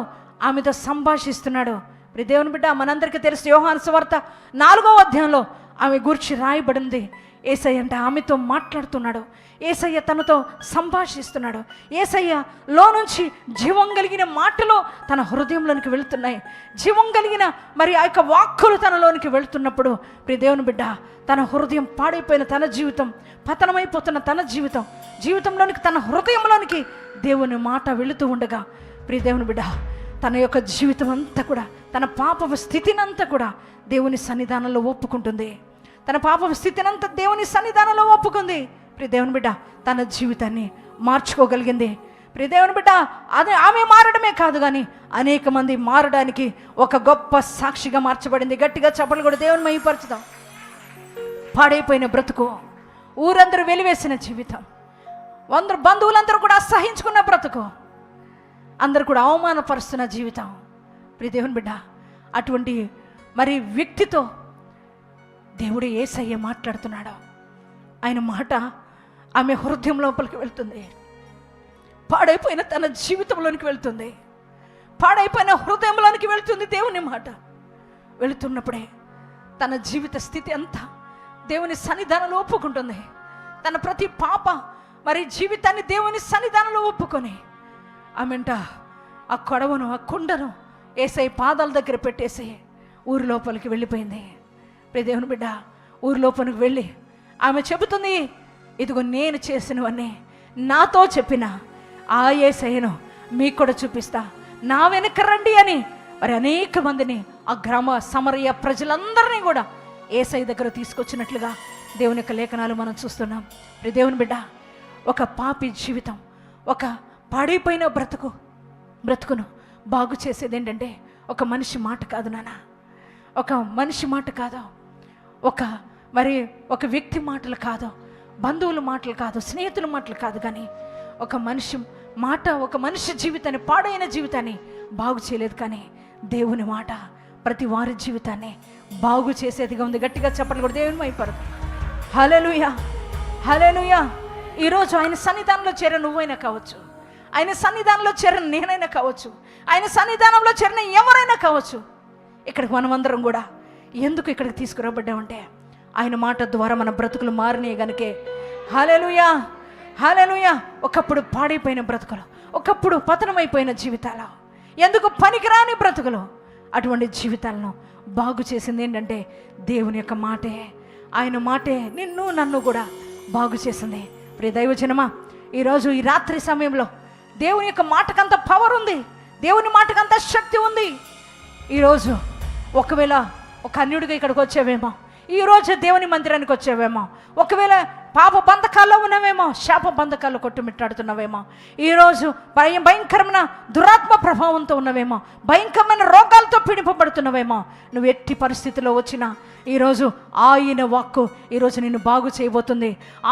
ఆమెతో సంభాషిస్తున్నాడు. ప్రియ దేవుని బిడ్డ, మనందరికీ తెలుసు యోహాను సువార్త 4వ అధ్యాయంలో ఆమె గూర్చి రాయబడింది. యేసయ్య అంటే ఆమెతో మాట్లాడుతున్నాడు, యేసయ్య తనతో సంభాషిస్తున్నాడు. యేసయ్యలో నుంచి జీవం కలిగిన మాటలు తన హృదయంలోనికి వెళుతున్నాయి. జీవం కలిగిన మరి ఆ యొక్క వాక్కులు తనలోనికి వెళుతున్నప్పుడు ప్రియ దేవుని బిడ్డ, తన హృదయం పాడైపోయిన తన జీవితం, పతనమైపోతున్న తన జీవితంలోనికి తన హృదయంలోనికి దేవుని మాట వెళుతూ ఉండగా, ప్రియ దేవుని బిడ్డ, తన యొక్క జీవితం అంతా కూడా, తన పాపపు స్థితినంతా కూడా దేవుని సన్నిధానంలో ఒప్పుకుంటుంది. తన పాపపు స్థితినంతా దేవుని సన్నిధానంలో ఒప్పుకుంది. ప్రియ దేవుని బిడ్డ తన జీవితాన్ని మార్చుకోగలిగింది. ప్రియ దేవుని బిడ్డ అదే ఆమె మారడమే కాదు కానీ అనేక మంది మారడానికి ఒక గొప్ప సాక్షిగా మార్చబడింది. గట్టిగా చప్పట్లు కూడా దేవుని మహిమపరచుదాం. పాడైపోయిన బ్రతుకు, ఊరందరూ వెలివేసిన జీవితం, అందరూ బంధువులందరూ కూడా అసహించుకున్న బ్రతుకు, అందరూ కూడా అవమానపరుస్తున్న జీవితం. ప్రియ దేవుని బిడ్డ అటువంటి మరి వ్యక్తితో దేవుడు యేసయ్య మాట్లాడుతున్నాడు. ఆయన మాట ఆమె హృదయం లోపలికి వెళ్తుంది. పాడైపోయిన తన జీవితంలోనికి వెళ్తుంది. పాడైపోయిన హృదయంలోనికి వెళ్తుంది దేవుని మాట. వెళుతున్నప్పుడే తన జీవిత స్థితి అంతా దేవుని సన్నిధానంలో ఒప్పుకుంటుంది. తన ప్రతి పాప మరి జీవితాన్ని దేవుని సన్నిధానంలో ఒప్పుకొని ఆమెంట ఆ కొడవను, ఆ కుండను యేసయ్య పాదాల దగ్గర పెట్టేసి ఊరి లోపలికి వెళ్ళిపోయింది. ప్రియ దేవుని బిడ్డ ఊరి లోపలికి వెళ్ళి ఆమె చెబుతుంది, ఇదిగో నేను చేసినవన్నీ నాతో చెప్పిన ఆ యేసయ్యను మీకు కూడా చూపిస్తా, నా వెనక రండి అని మరి అనేక మందిని ఆ గ్రామ సమరయ ప్రజలందరినీ కూడా యేసయ్య దగ్గర తీసుకొచ్చినట్లుగా దేవుని యొక్క లేఖనాలు మనం చూస్తున్నాం. ప్రియ దేవుని బిడ్డ ఒక పాపి జీవితం, ఒక పాడైపోయిన బ్రతుకును బాగు చేసేది ఏంటంటే ఒక మనిషి మాట కాదు నాన్న, ఒక మనిషి మాట కాదు, ఒక వ్యక్తి మాటలు కాదు, బంధువుల మాటలు కాదు, స్నేహితుల మాటలు కాదు, కానీ ఒక మనిషి మాట ఒక మనిషి జీవితాన్ని, పాడైన జీవితాన్ని బాగు చేయలేదు. కానీ దేవుని మాట ప్రతి వారి జీవితాన్ని బాగు చేసేదిగా ఉంది. గట్టిగా చెప్పండి కూడా దేవుని మైపరు. హల్లెలూయా, హల్లెలూయా. ఈరోజు ఆయన సన్నిధానంలో చేర నువ్వైనా కావచ్చు, ఆయన సన్నిధానంలో చేరిన నేనైనా కావచ్చు, ఆయన సన్నిధానంలో చేరిన ఎవరైనా కావచ్చు. ఇక్కడికి మనమందరం కూడా ఎందుకు ఇక్కడికి తీసుకురాబడ్డామంటే ఆయన మాట ద్వారా మన బ్రతుకులు మారినాయి గనుకే. హల్లెలూయా, హల్లెలూయా. ఒకప్పుడు పాడైపోయిన బ్రతుకులు, ఒకప్పుడు పతనమైపోయిన జీవితాలు, ఎందుకు పనికిరాని బ్రతుకులు, అటువంటి జీవితాలను బాగు చేసింది ఏంటంటే దేవుని యొక్క మాటే. ఆయన మాటే నిన్ను నన్ను కూడా బాగు చేసింది. ప్రియ దైవజనమా, ఈరోజు ఈ రాత్రి సమయంలో దేవుని యొక్క మాటకంత పవర్ ఉంది, దేవుని మాటకంత శక్తి ఉంది. ఈరోజు ఒకవేళ ఒక అన్యుడిగా ఇక్కడికి వచ్చావేమో, ఈరోజు దేవుని మందిరానికి వచ్చావేమో, ఒకవేళ పాప బంధకాల్లో ఉన్నావేమో, శాప బంధకాల్లో కొట్టుమిట్టాడుతున్నావేమో, ఈరోజు భయంకరమైన దురాత్మ ప్రభావంతో ఉన్నవేమో, భయంకరమైన రోగాలతో పీడింపబడుతున్నావేమో, నువ్వు ఎట్టి పరిస్థితిలో వచ్చినా ఈరోజు ఆయన వాక్కు ఈరోజు నిన్ను బాగు చేయబోతుంది.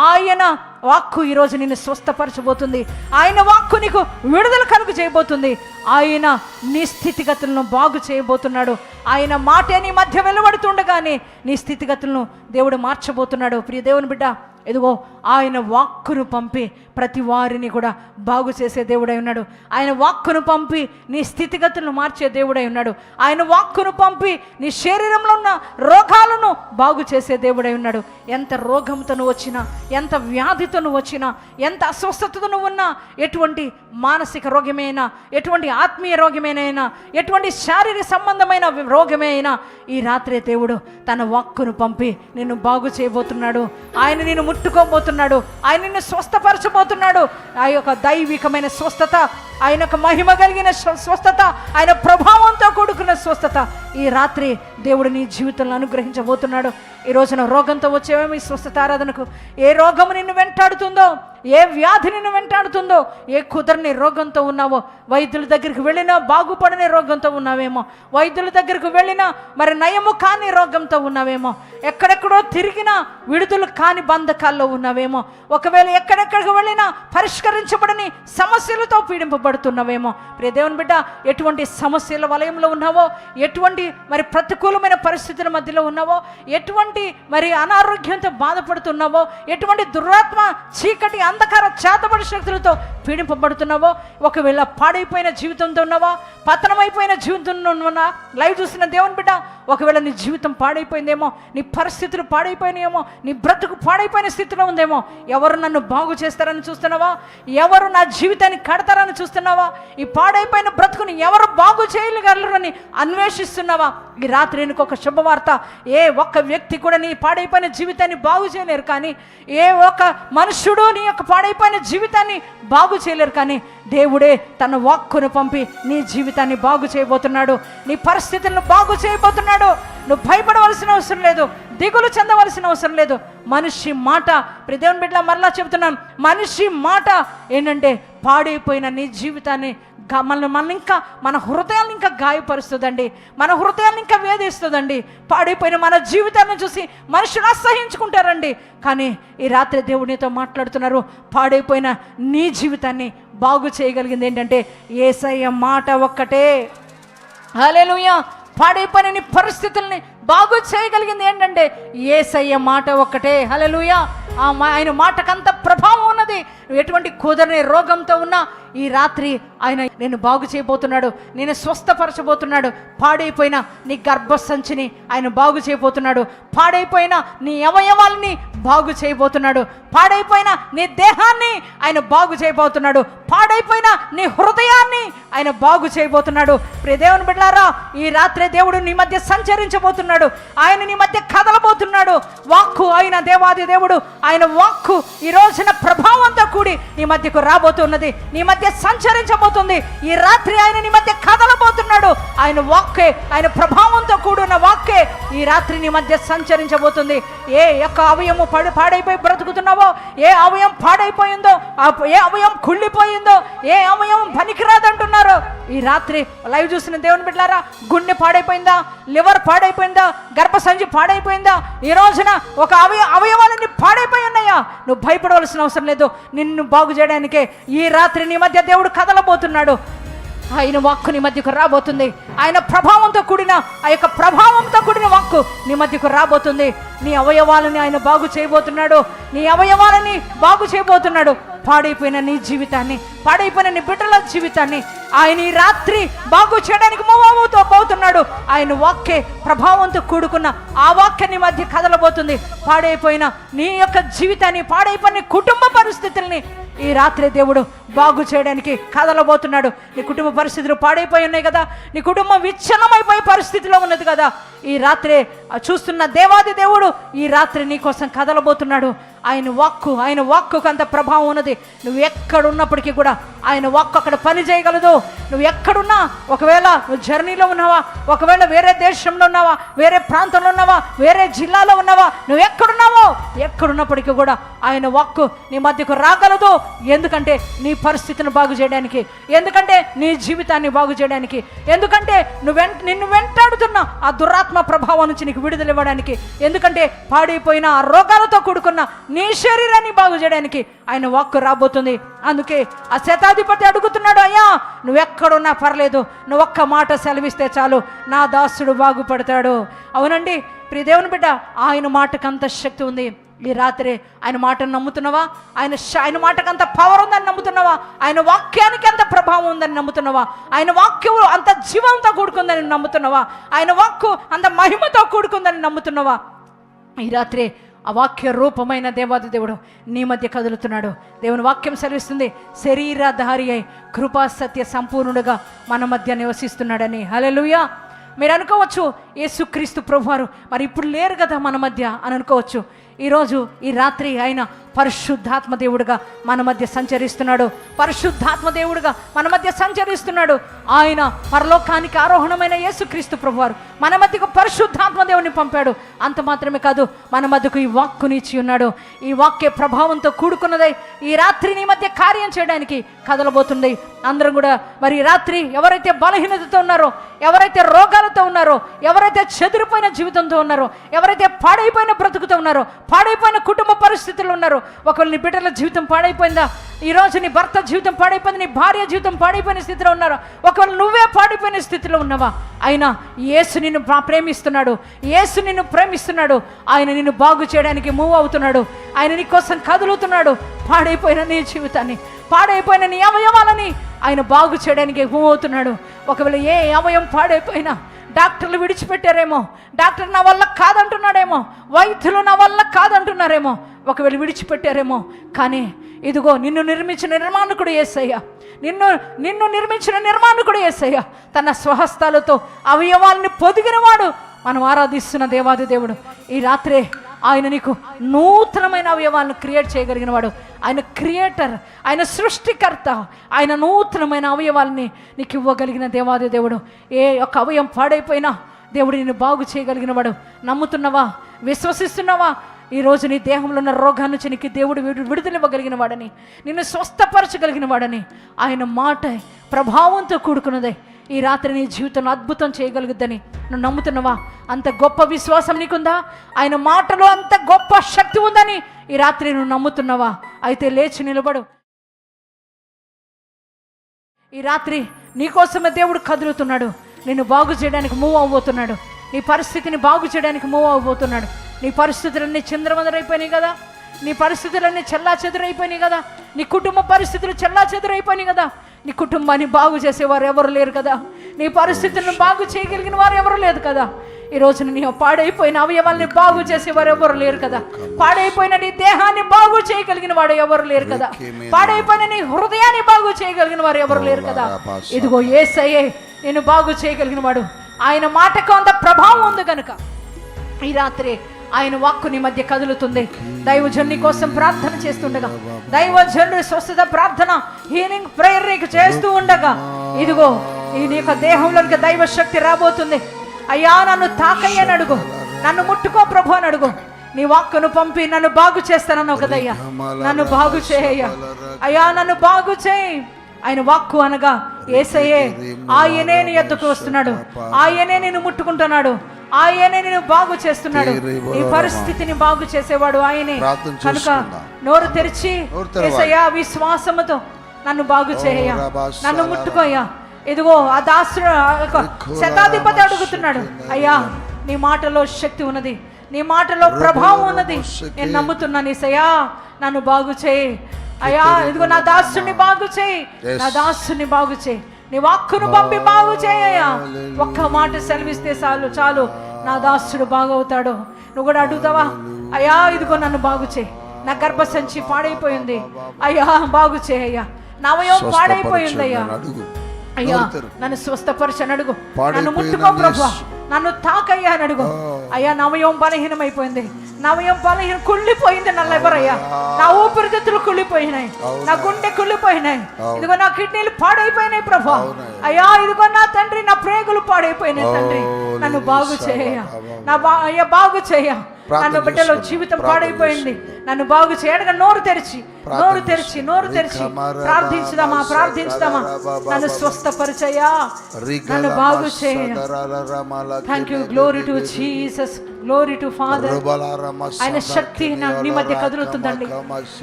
ఆయన వాక్కు ఈరోజు నిన్ను స్వస్థపరచబోతుంది. ఆయన వాక్కు నీకు విడుదల కలుగు చేయబోతుంది. ఆయన నీ స్థితిగతులను బాగు చేయబోతున్నాడు. ఆయన మాటే నీ మధ్య వెలువడుతుండగానే నీ స్థితిగతులను దేవుడు మార్చబోతున్నాడు. ప్రియ దేవుని బిడ్డ, ఇదిగో ఆయన వాక్కును పంపి ప్రతి వారిని కూడా బాగు చేసే దేవుడై ఉన్నాడు. ఆయన వాక్కును పంపి నీ స్థితిగతులను మార్చే దేవుడై ఉన్నాడు. ఆయన వాక్కును పంపి నీ శరీరంలో ఉన్న రోగాలను బాగు చేసే దేవుడై ఉన్నాడు. ఎంత రోగంతో నువ్వు వచ్చినా, ఎంత వ్యాధితో నువ్వు వచ్చినా, ఎంత అస్వస్థతతో నువ్వు ఉన్నా, ఎటువంటి మానసిక రోగమైనా, ఎటువంటి ఆత్మీయ రోగమైనా, ఎటువంటి శారీరక సంబంధమైన రోగమే అయినా ఈ రాత్రే దేవుడు తన వాక్కును పంపి నిన్ను బాగు చేయబోతున్నాడు. ఆయన నిన్ను ముట్టుకోబోతున్నాడు. ఆయన నిన్ను స్వస్థపరచబోతున్నాడు. ఆ యొక్క దైవికమైన స్వస్థత, ఆయన యొక్క మహిమ కలిగిన స్వస్థత, ఆయన ప్రభావంతో కూడుకున్న స్వస్థత ఈ రాత్రి దేవుడు నీ జీవితంలో అనుగ్రహించబోతున్నాడు. ఈ రోజున రోగంతో వచ్చేవేమో ఈ స్వస్థత ఆరాధనకు, ఏ రోగము నిన్ను వెంటాడుతుందో, ఏ వ్యాధి నిన్ను వెంటాడుతుందో, ఏ కుదరని రోగంతో ఉన్నావో, వైద్యుల దగ్గరికి వెళ్ళినా బాగుపడని రోగంతో ఉన్నావేమో, వైద్యుల దగ్గరకు వెళ్ళినా మరి నయము కాని రోగంతో ఉన్నావేమో, ఎక్కడెక్కడో తిరిగినా విడుదల కాని బంధకాల్లో ఉన్నావేమో, ఒకవేళ ఎక్కడెక్కడికి వెళ్ళినా పరిష్కరించబడని సమస్యలతో పీడింపబడుతున్నావేమో. ప్రియ దేవుని బిడ్డ, ఎటువంటి సమస్యల వలయంలో ఉన్నావో, ఎటువంటి మరి ప్రతికూలమైన పరిస్థితుల మధ్యలో ఉన్నావో, ఎటువంటి మరి అనారోగ్యంతో బాధపడుతున్నావో, ఎటువంటి దురాత్మ చీకటి అంధకార చేతబడి శక్తులతో పీడింపబడుతున్నావో, ఒకవేళ పాడైపోయిన జీవితంతో ఉన్నావా, పతనమైపోయిన జీవితంలో ఉన్నా, లైవ్ చూసిన దేవుని బిడ్డ, ఒకవేళ నీ జీవితం పాడైపోయిందేమో, నీ పరిస్థితులు పాడైపోయినాయేమో, నీ బ్రతుకు పాడైపోయిన స్థితిలో ఉందేమో, ఎవరు నన్ను బాగు చేస్తారని చూస్తున్నావా, ఎవరు నా జీవితాన్ని కడతారని చూస్తున్నావా, ఈ పాడైపోయిన బ్రతుకుని ఎవరు బాగు చేయగలరని అన్వేషిస్తున్నావా, ఈ రాత్రి నీకు ఒక శుభవార్త, ఏ ఒక్క వ్యక్తి కూడా నీ పాడైపోయిన జీవితాన్ని బాగు చేయలేరు, కానీ ఏ ఒక్క మనుషుడు నీ యొక్క పాడైపోయిన జీవితాన్ని బాగు చేయలేరు. కానీ దేవుడే తన వాక్కును పంపి నీ జీవితాన్ని బాగు చేయబోతున్నాడు, నీ పరిస్థితులను బాగు చేయబోతున్నాడు. నువ్వు భయపడవలసిన అవసరం లేదు, దిగులు చెందవలసిన అవసరం లేదు. మనిషి మాట, దేవుని బిడ్డలా మరలా చెబుతున్నాను, మనిషి మాట ఏంటంటే పాడైపోయిన నీ జీవితాన్ని మనల్ని ఇంకా మన హృదయాన్ని ఇంకా గాయపరుస్తుందండి, మన హృదయాన్ని ఇంకా వేధిస్తుందండి. పాడైపోయిన మన జీవితాన్ని చూసి మనుషులు అసహించుకుంటారండి. కానీ ఈ రాత్రి దేవునితో మాట్లాడుతున్నారు, పాడైపోయిన నీ జీవితాన్ని బాగు చేయగలిగింది ఏంటంటే యేసయ్య మాట ఒక్కటే. హల్లెలూయా. పాడైపోయిన నీ పరిస్థితుల్ని బాగు చేయగలిగింది ఏంటంటే యేసయ్య మాట ఒక్కటే. హల్లెలూయా. ఆయన మాటకంత ప్రభావం ఉన్నది. నువ్వు ఎటువంటి కుదరని రోగంతో ఉన్నా ఈ రాత్రి ఆయన నేను బాగు చేయబోతున్నాడు, నేను స్వస్థపరచబోతున్నాడు. పాడైపోయిన నీ గర్భసంచిని ఆయన బాగు చేయబోతున్నాడు, పాడైపోయిన నీ అవయవాలని బాగు చేయబోతున్నాడు, పాడైపోయిన నీ దేహాన్ని ఆయన బాగు చేయబోతున్నాడు, పాడైపోయిన నీ హృదయాన్ని ఆయన బాగు చేయబోతున్నాడు. ప్రియ దేవుని బిడ్డలారా, ఈ రాత్రి దేవుడు నీ మధ్య సంచరించబోతున్నాడు, ఆయన నీ మధ్య కదలబోతున్నాడు. వాక్కు ఆయన దేవాది దేవుడు, ఆయన వాక్కు ఈ రోజున ప్రభావంతో కూడి నీ మధ్యకు రాబోతున్నది, నీ మధ్య సంచరించబోతుంది. ఈ రాత్రి ఆయన నీ మధ్య కదలబోతున్నాడు. ఆయన వాక్కే, ఆయన ప్రభావంతో కూడిన వాక్కే ఈ రాత్రి నీ మధ్య సంచరించబోతుంది. ఏ యొక్క అవయము పాడైపోయి బ్రతుకుతున్నావో, ఏ అవయం పాడైపోయిందో, ఏ అవయం కుళ్ళిపోయిందో, ఏ అవయం పనికిరాదంటున్నారో, ఈ రాత్రి లైవ్ చూసిన దేవుని బిడ్డలారా, గుండె పాడైపోయిందా, లివర్ పాడైపోయిందా, గర్భసంచి పాడైపోయిందా, ఈ రోజున ఒక అవయవాలన్నీ పాడైపోయి ఉన్నాయా, నువ్వు భయపడవలసిన అవసరం లేదు. నిన్ను బాగు చేయడానికే ఈ రాత్రి నీ మధ్య దేవుడు కదలబోతున్నాడు. ఆయన వాక్కు నీ మధ్యకు రాబోతుంది. ఆయన ప్రభావంతో కూడిన ఆ యొక్క ప్రభావంతో కూడిన వాక్కు నీ మధ్యకు రాబోతుంది. నీ అవయవాలని ఆయన బాగు చేయబోతున్నాడు, నీ అవయవాలని బాగు చేయబోతున్నాడు. పాడైపోయిన నీ జీవితాన్ని, పాడైపోయిన నీ బిడ్డల జీవితాన్ని ఆయన ఈ రాత్రి బాగు చేయడానికి మూవవుతో పోతున్నాడు. ఆయన వాక్కే ప్రభావంతో కూడుకున్న ఆ వాక్యాన్ని మధ్య కదలబోతుంది. పాడైపోయిన నీ యొక్క జీవితాన్ని, పాడైపోయిన కుటుంబ పరిస్థితుల్ని ఈ రాత్రి దేవుడు బాగు చేయడానికి కదలబోతున్నాడు. నీ కుటుంబ పరిస్థితులు పాడైపోయి ఉన్నాయి కదా, నీ కుటుంబం విచ్ఛిన్నమైపోయే పరిస్థితిలో ఉన్నది కదా, ఈ రాత్రి చూస్తున్న దేవాది దేవుడు ఈ రాత్రి నీ కోసం కదలబోతున్నాడు. ఆయన వాక్కుకు అంత ప్రభావం ఉన్నది. నువ్వు ఎక్కడున్నప్పటికీ కూడా ఆయన వాక్కు అక్కడ పని చేయగలదు. నువ్వు ఎక్కడున్నా, ఒకవేళ నువ్వు జర్నీలో ఉన్నావా, ఒకవేళ వేరే దేశంలో ఉన్నావా, వేరే ప్రాంతంలో ఉన్నావా, వేరే జిల్లాలో ఉన్నావా, నువ్వు ఎక్కడున్నప్పటికీ కూడా ఆయన వాక్కు నీ మధ్యకు రాగలదు. ఎందుకంటే నీ పరిస్థితిని బాగు చేయడానికి, ఎందుకంటే నీ జీవితాన్ని బాగు చేయడానికి, ఎందుకంటే నిన్ను వెంటాడుతున్న ఆ దురాత్మ ప్రభావం నుంచి నీకు విడుదల ఇవ్వడానికి, ఎందుకంటే పాడైపోయిన ఆ రోగాలతో కూడుకున్న నీ శరీరాన్ని బాగు చేయడానికి ఆయన వాక్కు రాబోతుంది. అందుకే ఆ శతాధిపతి అడుగుతున్నాడు, అయ్యా నువ్వెక్కడున్నా పర్లేదు, నువ్వు ఒక్క మాట సెలవిస్తే చాలు, నా దాసుడు బాగుపడతాడు. అవునండి ప్రియ దేవుని బిడ్డ, ఆయన మాటకంత శక్తి ఉంది. ఈ రాత్రి ఆయన మాటను నమ్ముతున్నావా? ఆయన మాటకంత పవర్ ఉందని నమ్ముతున్నావా? ఆయన వాక్యానికి అంత ప్రభావం ఉందని నమ్ముతున్నావా? ఆయన వాక్యం అంత జీవంతో కూడుకుందని నమ్ముతున్నావా? ఆయన వాక్కు అంత మహిమతో కూడుకుందని నమ్ముతున్నావా? ఈ రాత్రి ఆ వాక్య రూపమైన దేవాది దేవుడు నీ మధ్య కదులుతున్నాడు. దేవుని వాక్యం సెలవిస్తుంది, శరీరధారి అయి కృపా సత్య సంపూర్ణుడుగా మన మధ్య నివసిస్తున్నాడని. హల్లెలూయా. మీరు అనుకోవచ్చు, యేసుక్రీస్తు ప్రభువారు మరి ఇప్పుడు లేరు కదా మన మధ్య అని అనుకోవచ్చు. ఈరోజు ఈ రాత్రి ఆయన పరిశుద్ధాత్మ దేవుడుగా మన మధ్య సంచరిస్తున్నాడు. పరిశుద్ధాత్మ దేవుడుగా మన మధ్య సంచరిస్తున్నాడు. ఆయన పరలోకానికి ఆరోహణమైన యేసుక్రీస్తు ప్రభువారు మన మధ్యకు పరిశుద్ధాత్మ దేవుని పంపాడు. అంత మాత్రమే కాదు, మన మధ్యకు ఈ వాక్కునిచ్చి ఉన్నాడు. ఈ వాక్య ప్రభావంతో కూడుకున్నదై ఈ రాత్రి నీ మధ్య కార్యం చేయడానికి కదలబోతుంది. అందరం కూడా మరి ఈ రాత్రి ఎవరైతే బలహీనతతో ఉన్నారో, ఎవరైతే రోగాలతో ఉన్నారో, ఎవరైతే చెదిరిపోయిన జీవితంతో ఉన్నారో, ఎవరైతే పాడైపోయిన బ్రతుకుతో ఉన్నారో, పాడైపోయిన కుటుంబ పరిస్థితుల్లో ఉన్నారో, ఒకవేళ నీ బిడ్డల జీవితం పాడైపోయిందా, ఈరోజు నీ భర్త జీవితం పాడైపోయింది, నీ భార్య జీవితం పాడైపోయిన స్థితిలో ఉన్నారా, ఒకవేళ నువ్వే పాడైపోయిన స్థితిలో ఉన్నావా, అయినా యేసు నిన్ను ప్రేమిస్తున్నాడు. యేసు నిన్ను ప్రేమిస్తున్నాడు. ఆయన నిన్ను బాగు చేయడానికి మూవ్ అవుతున్నాడు. ఆయన నీ కోసం కదులుతున్నాడు. పాడైపోయిన నీ జీవితాన్ని, పాడైపోయిన నీ అవయవాలని ఆయన బాగు చేయడానికి మూవ్ అవుతున్నాడు. ఒకవేళ ఏ అవయం పాడైపోయినా డాక్టర్లు విడిచిపెట్టారేమో, డాక్టర్ నా వల్ల కాదంటున్నాడేమో, వైద్యులు నా వల్ల కాదంటున్నారేమో, ఒకవేళ విడిచిపెట్టారేమో, కానీ ఇదిగో నిన్ను నిర్మించిన నిర్మాణకుడు యేసయ్య, నిన్ను నిర్మించిన నిర్మాణకుడు యేసయ్య తన స్వహస్తాలతో అవయవాలని పొదిగినవాడు మనం ఆరాధిస్తున్న దేవాది దేవుడు ఈ రాత్రే ఆయన నీకు నూతనమైన అవయవాలను క్రియేట్ చేయగలిగిన వాడు. ఆయన క్రియేటర్, ఆయన సృష్టికర్త. ఆయన నూతనమైన అవయవాలని నీకు ఇవ్వగలిగిన దేవాది దేవుడు. ఏ ఒక్క అవయవం పాడైపోయినా దేవుడు నిన్ను బాగు చేయగలిగిన వాడు. నమ్ముతున్నావా? విశ్వసిస్తున్నావా? ఈరోజు నీ దేహంలో ఉన్న రోగాన్ని నుంచి నీకు దేవుడు విడుదల ఇవ్వగలిగిన వాడని, నిన్ను స్వస్థపరచగలిగిన వాడని. ఆయన మాట ప్రభావంతో కూడుకున్నదే ఈ రాత్రి నీ జీవితంలో అద్భుతం చేయగలుగుద్దని నువ్వు నమ్ముతున్నావా? అంత గొప్ప విశ్వాసం నీకుందా? ఆయన మాటలో అంత గొప్ప శక్తి ఉందని ఈ రాత్రి నువ్వు నమ్ముతున్నావా? అయితే లేచి నిలబడు. ఈ రాత్రి నీకోసమే దేవుడు కదులుతున్నాడు. నిన్ను బాగు చేయడానికి మూవ్ అవ్వబోతున్నాడు. నీ పరిస్థితిని బాగు చేయడానికి మూవ్ అవ్వబోతున్నాడు. నీ పరిస్థితులన్నీ చిందరవందరైపోయినాయి కదా, నీ పరిస్థితులన్నీ చెల్లా చెదురైపోయినాయి కదా, నీ కుటుంబ పరిస్థితులు చెల్లా చెదురైపోయినాయి కదా. నీ కుటుంబాన్ని బాగు చేసేవారు ఎవరు లేరు కదా, నీ పరిస్థితులను బాగు చేయగలిగిన వారు ఎవరు లేదు కదా. ఈ రోజున నీ పాడైపోయిన అవయవాల్ని బాగు చేసేవారు ఎవరు లేరు కదా, పాడైపోయిన నీ దేహాన్ని బాగు చేయగలిగిన వాడు ఎవరు లేరు కదా, పాడైపోయిన నీ హృదయాన్ని బాగు చేయగలిగిన వారు ఎవరు లేరు కదా. ఇదిగో యేసయ్యే నేను బాగు చేయగలిగిన వాడు. ఆయన మాటకు అంత ప్రభావం ఉంది కనుక ఈ రాత్రి ఆయన వాక్కు నీ మధ్య కదులుతుంది. దైవజనుని కోసం ప్రార్థన చేస్తుండగా, దైవజనుడి స్వస్థత ప్రార్థన, హీలింగ్ ప్రేయర్ నీకు చేస్తూ ఉండగా, ఇదిగో ఈ నీ యొక్క దేహంలోనికి దైవ శక్తి రాబోతుంది. అయ్యా నన్ను తాకయ్యని అడుగు, నన్ను ముట్టుకో ప్రభు అని అడుగు. నీ వాక్కును పంపి నన్ను బాగు చేస్తానన్నావు కదయ్యా, నన్ను బాగు చేయ్యా. అయ్యా నన్ను బాగు చేయి. ఆయన వాక్కు అనగా యేసయ్యే, ఆయనే నీ యొద్దకు వస్తున్నాడు, ఆయనే నిన్ను ముట్టుకుంటున్నాడు, ఆయనే నిన్ను బాగు చేస్తున్నాడు. ఈ పరిస్థితిని బాగు చేసేవాడు ఆయనే కనుక నోరు తెరిచి యేసయ్యా విశ్వాసముతో నన్ను బాగు చేయ్యా, నన్ను ముట్టుకోయ్యా. ఇదిగో ఆ దాసుడు శతాధిపతి అడుగుతున్నాడు, అయ్యా నీ మాటలో శక్తి ఉన్నది, నీ మాటలో ప్రభావం ఉన్నది, నేను నమ్ముతున్నాను యేసయ్యా నన్ను బాగు చేయి. అయ్యా ఇదిగో నా దాసుని బాగు చేయి, నా దాసుని బాగు చేయి, నీ వాక్కును పంపి బాగు చేయ్యా. ఒక్క మాట సెలవిస్తే చాలు నా దాసుడు బాగవుతాడు. నువ్వు కూడా అడుగుతావా? అయ్యా ఇదిగో నన్ను బాగు చేయి, నా గర్భసంచి పాడైపోయింది అయ్యా, బాగు చేయ్యా, నా అవయవం పాడైపోయింది అయ్యా, అయ్యా నన్ను స్వస్థపరచని అడుగు, నన్ను ముట్టుకో ప్రభు, నన్ను తాకయ్యా అని అడుగు. అయ్యా నవయం బలహీనమైపోయింది, నవయం బలహీనం కుళ్ళిపోయింది, నన్ను ఎవరయ్యా, నా ఊపిరితిత్తులు కుళ్ళిపోయినాయి, నా గుండె కుళ్ళిపోయినాయి, ఇదిగో నా కిడ్నీలు పాడైపోయినాయి ప్రభు. అయ్యా ఇదిగో నా తండ్రి నా ప్రేగులు పాడైపోయినాయి తండ్రి, నన్ను బాగు చేయ, అయ్యా బాగు చేయ. నన్ను బిడ్డలో జీవితం పాడైపోయింది, నన్ను బాగు చేయడగా నోరు తెరిచి ప్రార్థించుదామా. నన్ను స్వస్థపరిచయ్యా, నన్ను బాగు చేయ. Thank you, glory to Jesus, glory to father. ఆయన శక్తి నీ మధ్య కదులుతుందండి,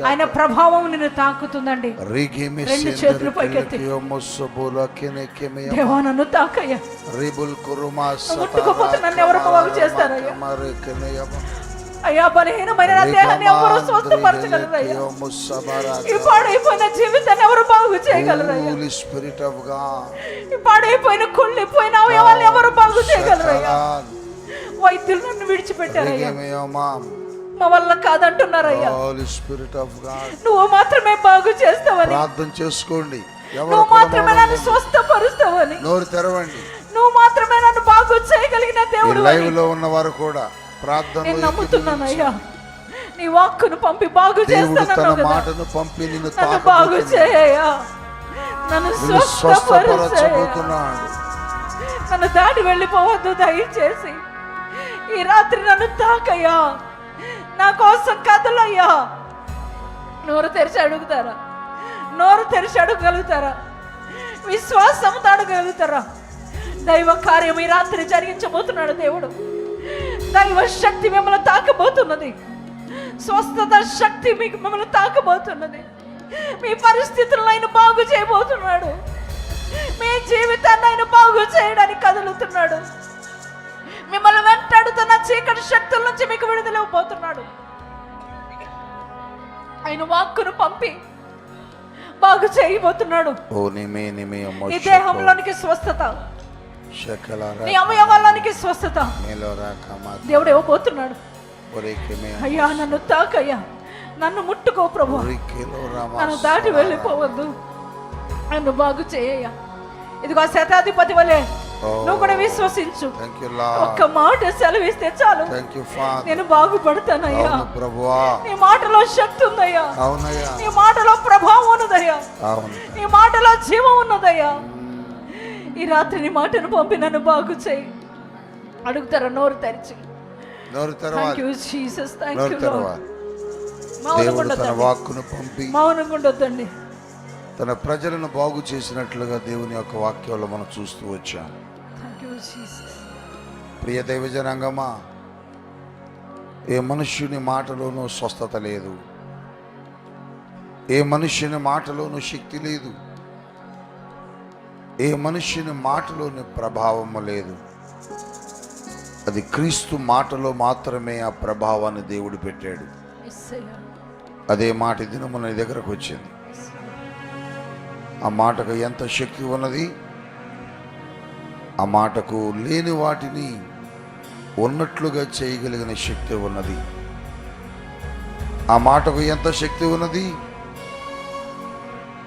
ఆయన ప్రభావం నిన్ను తాకుతుందండి. రెండు చేతులు పైకెత్తి దేవా నన్ను తాకయ్యా, ముట్టుకోపోతే నన్ను ఎవరు బాగు చేస్తారయ్యా. అయ్యా బలహీనమైన నా దేహాన్ని ఎవరు స్వస్థపరచగలరయ్యా, ఈ పాడైపోయిన జీవితాన్ని ఎవరు బాగు చేయగలరయ్యా, ఈ పాడైపోయిన కుళ్ళిపోయిన అవయవాన్ని ఎవరు బాగు చేయగలరయ్యా. వైద్యులు నన్ను విడిచిపెట్టారయ్యా, మా వల్ల కాదంటున్నారయ్యా. నువ్వు మాత్రమే బాగు చేస్తావని ప్రార్థన చేసుకోండి, నువ్వు మాత్రమే నన్ను స్వస్థపరుస్తావని, నోరు తెరవండి. నువ్వు మాత్రమే నన్ను బాగు చేయగలిగిన దేవుడు. లైవ్ లో ఉన్న వారు కూడా నేను నమ్ముతున్నానయ్యా, నీ వాక్కును పంపి బాగు చేస్తానన్నావు కదా, మాటను పంపి నిన్ను బాగు చేయయ్యా, నన్ను స్వస్థపరచబోతున్నాడు. నన్ను దాటి వెళ్ళిపోవద్దు దయచేసి. ఈ రాత్రి నన్ను తాకయ్యా, నా కోసం కదలయ్యా. నోరు తెరిచి అడుగుతారా? నోరు తెరిచి అడగలుగుతారా? విశ్వాసంతో అడగలుగుతారా? దైవ కార్యం ఈ రాత్రి జరిగించబోతున్నాడు దేవుడు. దైవ శక్తి మిమ్మల్ని తాకబోతున్నది, స్వస్థత శక్తి మీకు మిమ్మల్ని తాకబోతున్నది. మీ పరిస్థితులను ఆయన బాగు చేయబోతున్నాడు, మీ జీవితాన్ని ఆయన బాగు చేయడానికి కదులుతున్నాడు. మిమ్మల్ని వెంటాడుతున్న చీకటి శక్తుల నుంచి మీకు విడుదలైపోతున్నాడు. ఆయన వాక్కును పంపి బాగు చేయబోతున్నాడు. ఈ దేహంలోనికి స్వస్థత, నీ అవయవాల్లోనికి స్వస్థత దేవుడు ఇవ్వబోతున్నాడు. అయ్యా నన్ను తాకయ్యా, నన్ను ముట్టుకో ప్రభు, నన్ను దాటి వెళ్ళిపోవద్దు, నన్ను బాగు చేయ. ఇదిగో శతాధిపతి వలె నువ్వు కూడా విశ్వసించు. Thank you lord. ఒక్క మాట సెలవిస్తే చాలు, థాంక్ యూ ఫాదర్. నేను బాగుపడతానయ్యా. అవును ప్రభువా. నీ మాటలో శక్తి ఉందయ్యా. అవునయ్యా. నీ మాటలో ప్రభావం ఉన్నదయ్యా. అవును. నీ మాటలో జీవం ఉన్నదయ్యా. ఈ రాత్రి నీ మాటను పంపి నన్ను బాగు చేయి. అడుగుతారా నోరు తెరిచి? నోరు థాంక్ తెరవాలి. యూ జీసస్, థాంక్ నోరు యూ తెరవాలి. లార్డ్. దేవుడు తన వాక్కును పంపి మౌనంగా ఉండొద్దండి. తన ప్రజలను బాగు చేసినట్లుగా దేవుని యొక్క వాక్యంలో మనం చూస్తూ వచ్చాం. Thank you Jesus. ప్రియ దైవ జనాంగమా, ఏ మనుష్యుని మాటలోనూ స్వస్థత లేదు, ఏ మనుష్యుని మాటలోనూ శక్తి లేదు, ఏ మనుష్యుని మాటలోని ప్రభావము లేదు. అది క్రీస్తు మాటలో మాత్రమే ఆ ప్రభావాన్ని దేవుడు పెట్టాడు. అదే మాట దినము నీ దగ్గరకు వచ్చింది. ఆ మాటకు ఎంత శక్తి ఉన్నది! ఆ మాటకు లేని వాటిని ఉన్నట్లుగా చేయగలిగిన శక్తి ఉన్నది. ఆ మాటకు ఎంత శక్తి ఉన్నది!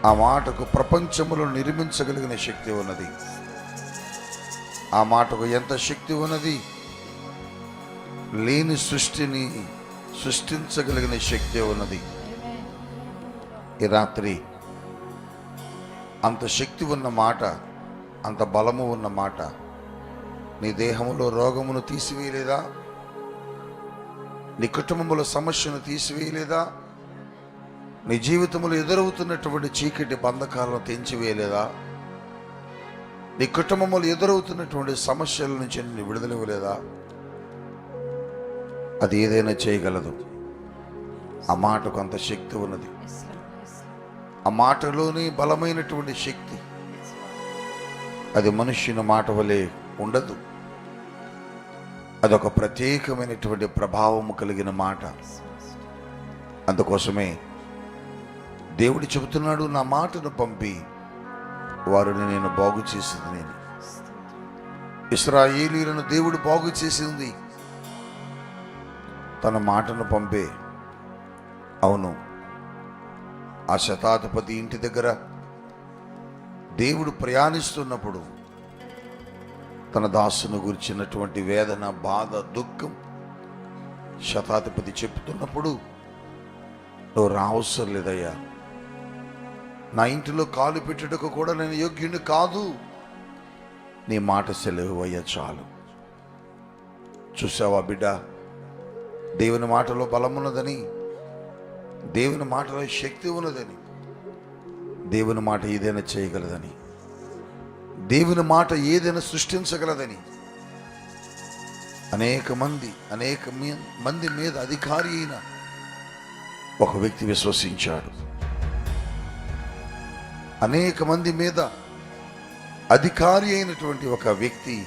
ఆ మాటకు ప్రపంచములో నిర్మించగలిగిన శక్తి ఉన్నది. ఆ మాటకు ఎంత శక్తి ఉన్నది! లేని సృష్టిని సృష్టించగలిగిన శక్తి ఉన్నది. ఈ రాత్రి అంత శక్తి ఉన్న మాట, అంత బలము ఉన్న మాట నీ దేహములో రోగమును తీసివేయలేదా? నీ కుటుంబంలో సమస్యను తీసివేయలేదా? నీ జీవితంలో ఎదురవుతున్నటువంటి చీకటి బంధకాలను తెంచివేయలేదా? నీ కుటుంబంలో ఎదురవుతున్నటువంటి సమస్యల నుంచి నిన్ను విడుదలవ్వలేదా? అది ఏదైనా చేయగలదు. ఆ మాటకు అంత శక్తి ఉన్నది. ఆ మాటలోని బలమైనటువంటి శక్తి. అది మనుష్యుని మాట వలె ఉండదు. అదొక ప్రత్యేకమైనటువంటి ప్రభావము కలిగిన మాట. అందుకోసమే దేవుడు చెబుతున్నాడు, నా మాటను పంపి వారిని నేను బాగు చేసింది. నేను ఇశ్రాయేలీయులను దేవుడు బాగు చేసింది తన మాటను పంపే. అవును, ఆ శతాధిపతి ఇంటి దగ్గర దేవుడు ప్రయాణిస్తున్నప్పుడు తన దాసును గురించినటువంటి వేదన, బాధ, దుఃఖం శతాధిపతి చెప్తున్నప్పుడు, నువ్వు రావసరం లేదయ్యా, నా ఇంటిలో కాలు పెట్టుటకు కూడా నేను యోగ్యుని కాదు, నీ మాట సెలవు అయ్యా చాలు. చూసావా బిడ్డ, దేవుని మాటలో బలమున్నదని, దేవుని మాటలో శక్తి ఉన్నదని, దేవుని మాట ఏదైనా చేయగలదని, దేవుని మాట ఏదైనా సృష్టించగలదని అనేక మంది మీద అధికారి అయిన ఒక వ్యక్తి విశ్వసించాడు. అనేక మంది మీద అధికారి అయినటువంటి ఒక వ్యక్తి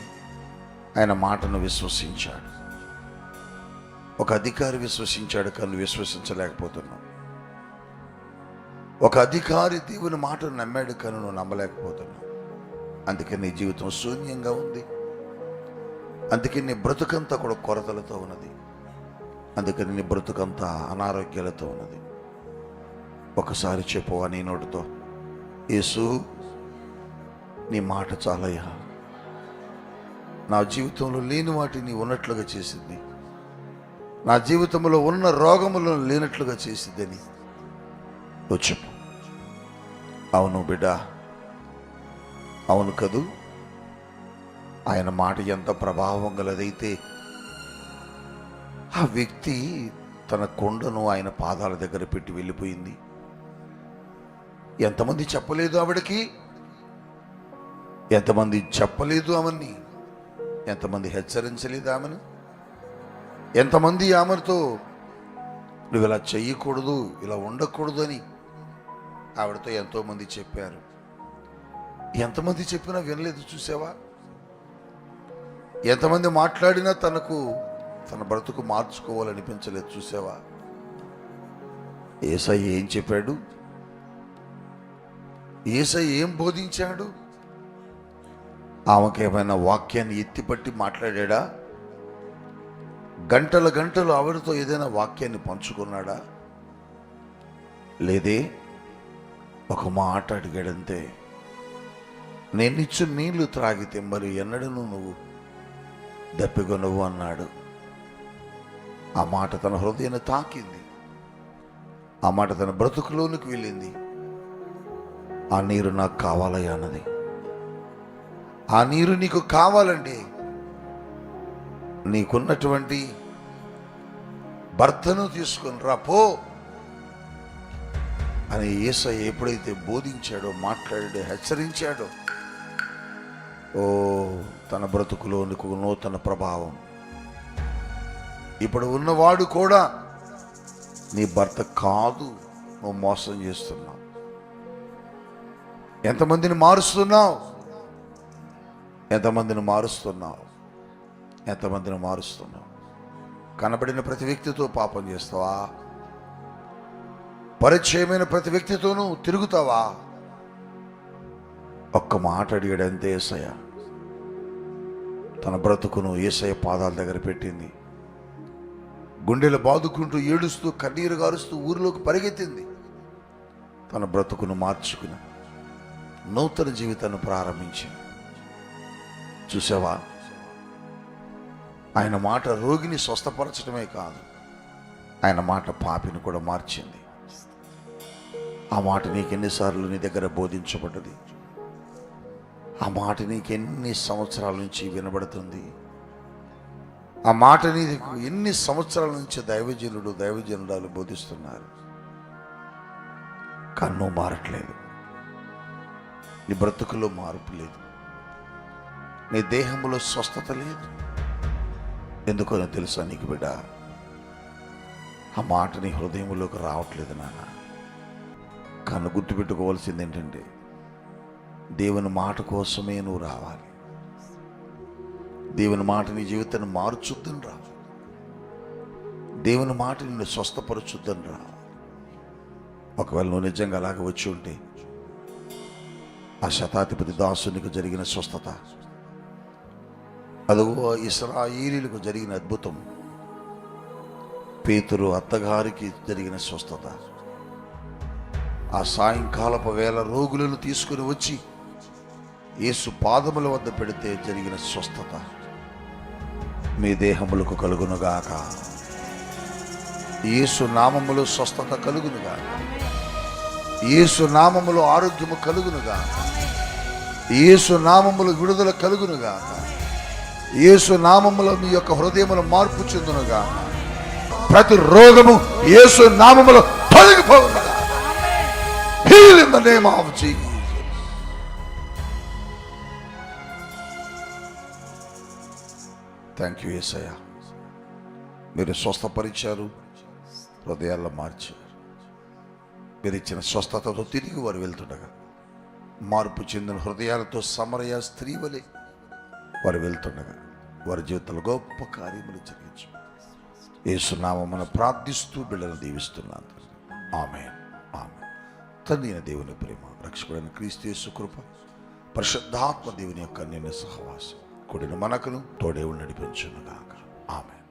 ఆయన మాటను విశ్వసించాడు. ఒక అధికారి విశ్వసించాడు, కానీ విశ్వసించలేకపోతున్నావు. ఒక అధికారి దేవుని మాటను నమ్మాడు, కానీ నువ్వు నమ్మలేకపోతున్నావు. అందుకే నీ జీవితం శూన్యంగా ఉంది. అందుకే నీ బ్రతుకంతా కూడా కొరతలతో ఉన్నది. అందుకని నీ బ్రతుకంతా అనారోగ్యాలతో ఉన్నది. ఒకసారి చెప్పువా నీ నోటితో, యేసు నీ మాట చాలయ్యా, నా జీవితంలో లేని వాటిని ఉన్నట్లుగా చేసింది, నా జీవితంలో ఉన్న రోగములను లేనట్లుగా చేసిందని నువ్వు చెప్పు. అవును బిడ్డ, అవును కదూ. ఆయన మాట ఎంత ప్రభావం గలదైతే ఆ వ్యక్తి తన కొండను ఆయన పాదాల దగ్గర పెట్టి వెళ్ళిపోయింది. ఎంతమంది చెప్పలేదు ఆవిడకి, ఎంతమంది చెప్పలేదు ఆమెని, ఎంతమంది హెచ్చరించలేదు ఆమెను, ఎంతమంది ఆమెతో నువ్వు ఇలా చెయ్యకూడదు, ఇలా ఉండకూడదు అని ఆవిడతో ఎంతోమంది చెప్పారు. ఎంతమంది చెప్పినా వినలేదు. చూసావా? ఎంతమంది మాట్లాడినా తనకు తన బ్రతుకు మార్చుకోవాలనిపించలేదు. చూసావా? యేసయ్య ఏం చెప్పాడు? యేసయ్య ఏం బోధించాడు? ఆమెకేమైనా వాక్యాన్ని ఎత్తిపట్టి మాట్లాడా? గంటల గంటలు ఆవిడతో ఏదైనా వాక్యాన్ని పంచుకున్నాడా? లేదే. ఒక మాట అడిగాడంతే. నేనిచ్చు నీళ్లు త్రాగితే మరి ఎన్నడూ నువ్వు దప్పికొనవు అన్నాడు. ఆ మాట తన హృదయాన్ని తాకింది. ఆ మాట తన బ్రతుకులోనికి వెళ్ళింది. ఆ నీరు నాకు కావాలయ్యా అన్నది. ఆ నీరు నీకు కావాలండి, నీకున్నటువంటి భర్తను తీసుకొని రా పో అని యేసయ్య ఎప్పుడైతే బోధించాడో, మాట్లాడాడో, హెచ్చరించాడో, ఓ తన బ్రతుకులోనికి ఒక నూతన ప్రభావం. ఇప్పుడు ఉన్నవాడు కూడా నీ భర్త కాదు, నువ్వు మోసం చేస్తున్నావు. ఎంతమందిని మారుస్తున్నావు, ఎంతమందిని మారుస్తున్నావు, ఎంతమందిని మారుస్తున్నావు. కనబడిన ప్రతి వ్యక్తితో పాపం చేస్తావా? పరిచయమైన ప్రతి వ్యక్తితోనూ తిరుగుతావా? ఒక్క మాట అడిగాడు అంతే యేసయ్య. తన బ్రతుకును యేసయ్య పాదాల దగ్గర పెట్టింది. గుండెలు బాదుకుంటూ ఏడుస్తూ కన్నీరు గారుస్తూ ఊరిలోకి పరిగెత్తింది. తన బ్రతుకును మార్చుకుని నూతన జీవితాన్ని ప్రారంభించింది. చూసావా, ఆయన మాట రోగిని స్వస్థపరచడమే కాదు, ఆయన మాట పాపిని కూడా మార్చింది. ఆ మాట నీకెన్నిసార్లు నీ దగ్గర బోధించబడ్డది? ఆ మాట నీకెన్ని సంవత్సరాల నుంచి వినబడుతుంది? ఆ మాట నీకు ఎన్ని సంవత్సరాల నుంచి దైవజనురాలు బోధిస్తున్నారు? కానీ నువ్వు మారట్లేదు. నీ బ్రతుకులో మార్పు లేదు, నీ దేహంలో స్వస్థత లేదు. ఎందుకో తెలుసా నీకు బిడ్డ? ఆ మాట నీ హృదయంలోకి రావట్లేదు నాన్న. కానీ గుర్తుపెట్టుకోవాల్సింది ఏంటంటే, దేవుని మాట కోసమే నువ్వు రావాలి. దేవుని మాట నీ జీవితాన్ని మార్చుద్దని రా. దేవుని మాట నిన్ను స్వస్థపరచుద్దని రా. ఒకవేళ నువ్వు నిజంగా అలాగే వచ్చి ఉంటే, ఆ శతాధిపతి దాసునికి జరిగిన స్వస్థత, అదుగో ఇశ్రాయేలీయులకు జరిగిన అద్భుతం, పేతురు అత్తగారికి జరిగిన స్వస్థత, ఆ సాయంకాలపు వేళ రోగులను తీసుకుని వచ్చి యేసు పాదముల వద్ద పెడితే జరిగిన స్వస్థత మీ దేహములకు కలుగునుగాక. యేసు నామములో స్వస్థత కలుగునుగాక. యేసు నామములో ఆరోగ్యము కలుగునుగాక. యేసు నామములో విడుదల కలుగునుగాక. యేసు నామములో మీ యొక్క హృదయములో మార్పు చెందునుగాక. ప్రతి రోగము యేసు నామములో తొలగిపోవునుగాక. Heal in the name of Jesus. Thank you యేసయ్య. మీరు స్వస్థపరిచారు, హృదయాల్లో మార్చారు. మీరు ఇచ్చిన స్వస్థతతో తిరిగి వారు వెళ్తుండగా, మార్పు చెందిన హృదయాలతో సమరయ స్త్రీ వలె వారు వెళ్తుండగా, వారి జీవితంలో గొప్ప కార్యములు జరిగించు. యేసు నామమున ప్రార్థిస్తూ బిడ్డలను దీవిస్తున్నాను. ఆమేన్, ఆమేన్. తండ్రి అయిన దేవుని ప్రేమ, రక్షకుడైన క్రీస్తు యేసు కృప, పరిశుద్ధాత్మ దేవుని యొక్క నిన్న సహవాసం కూడిన మనకును తోడే నడిపించునుగాక. ఆమేన్.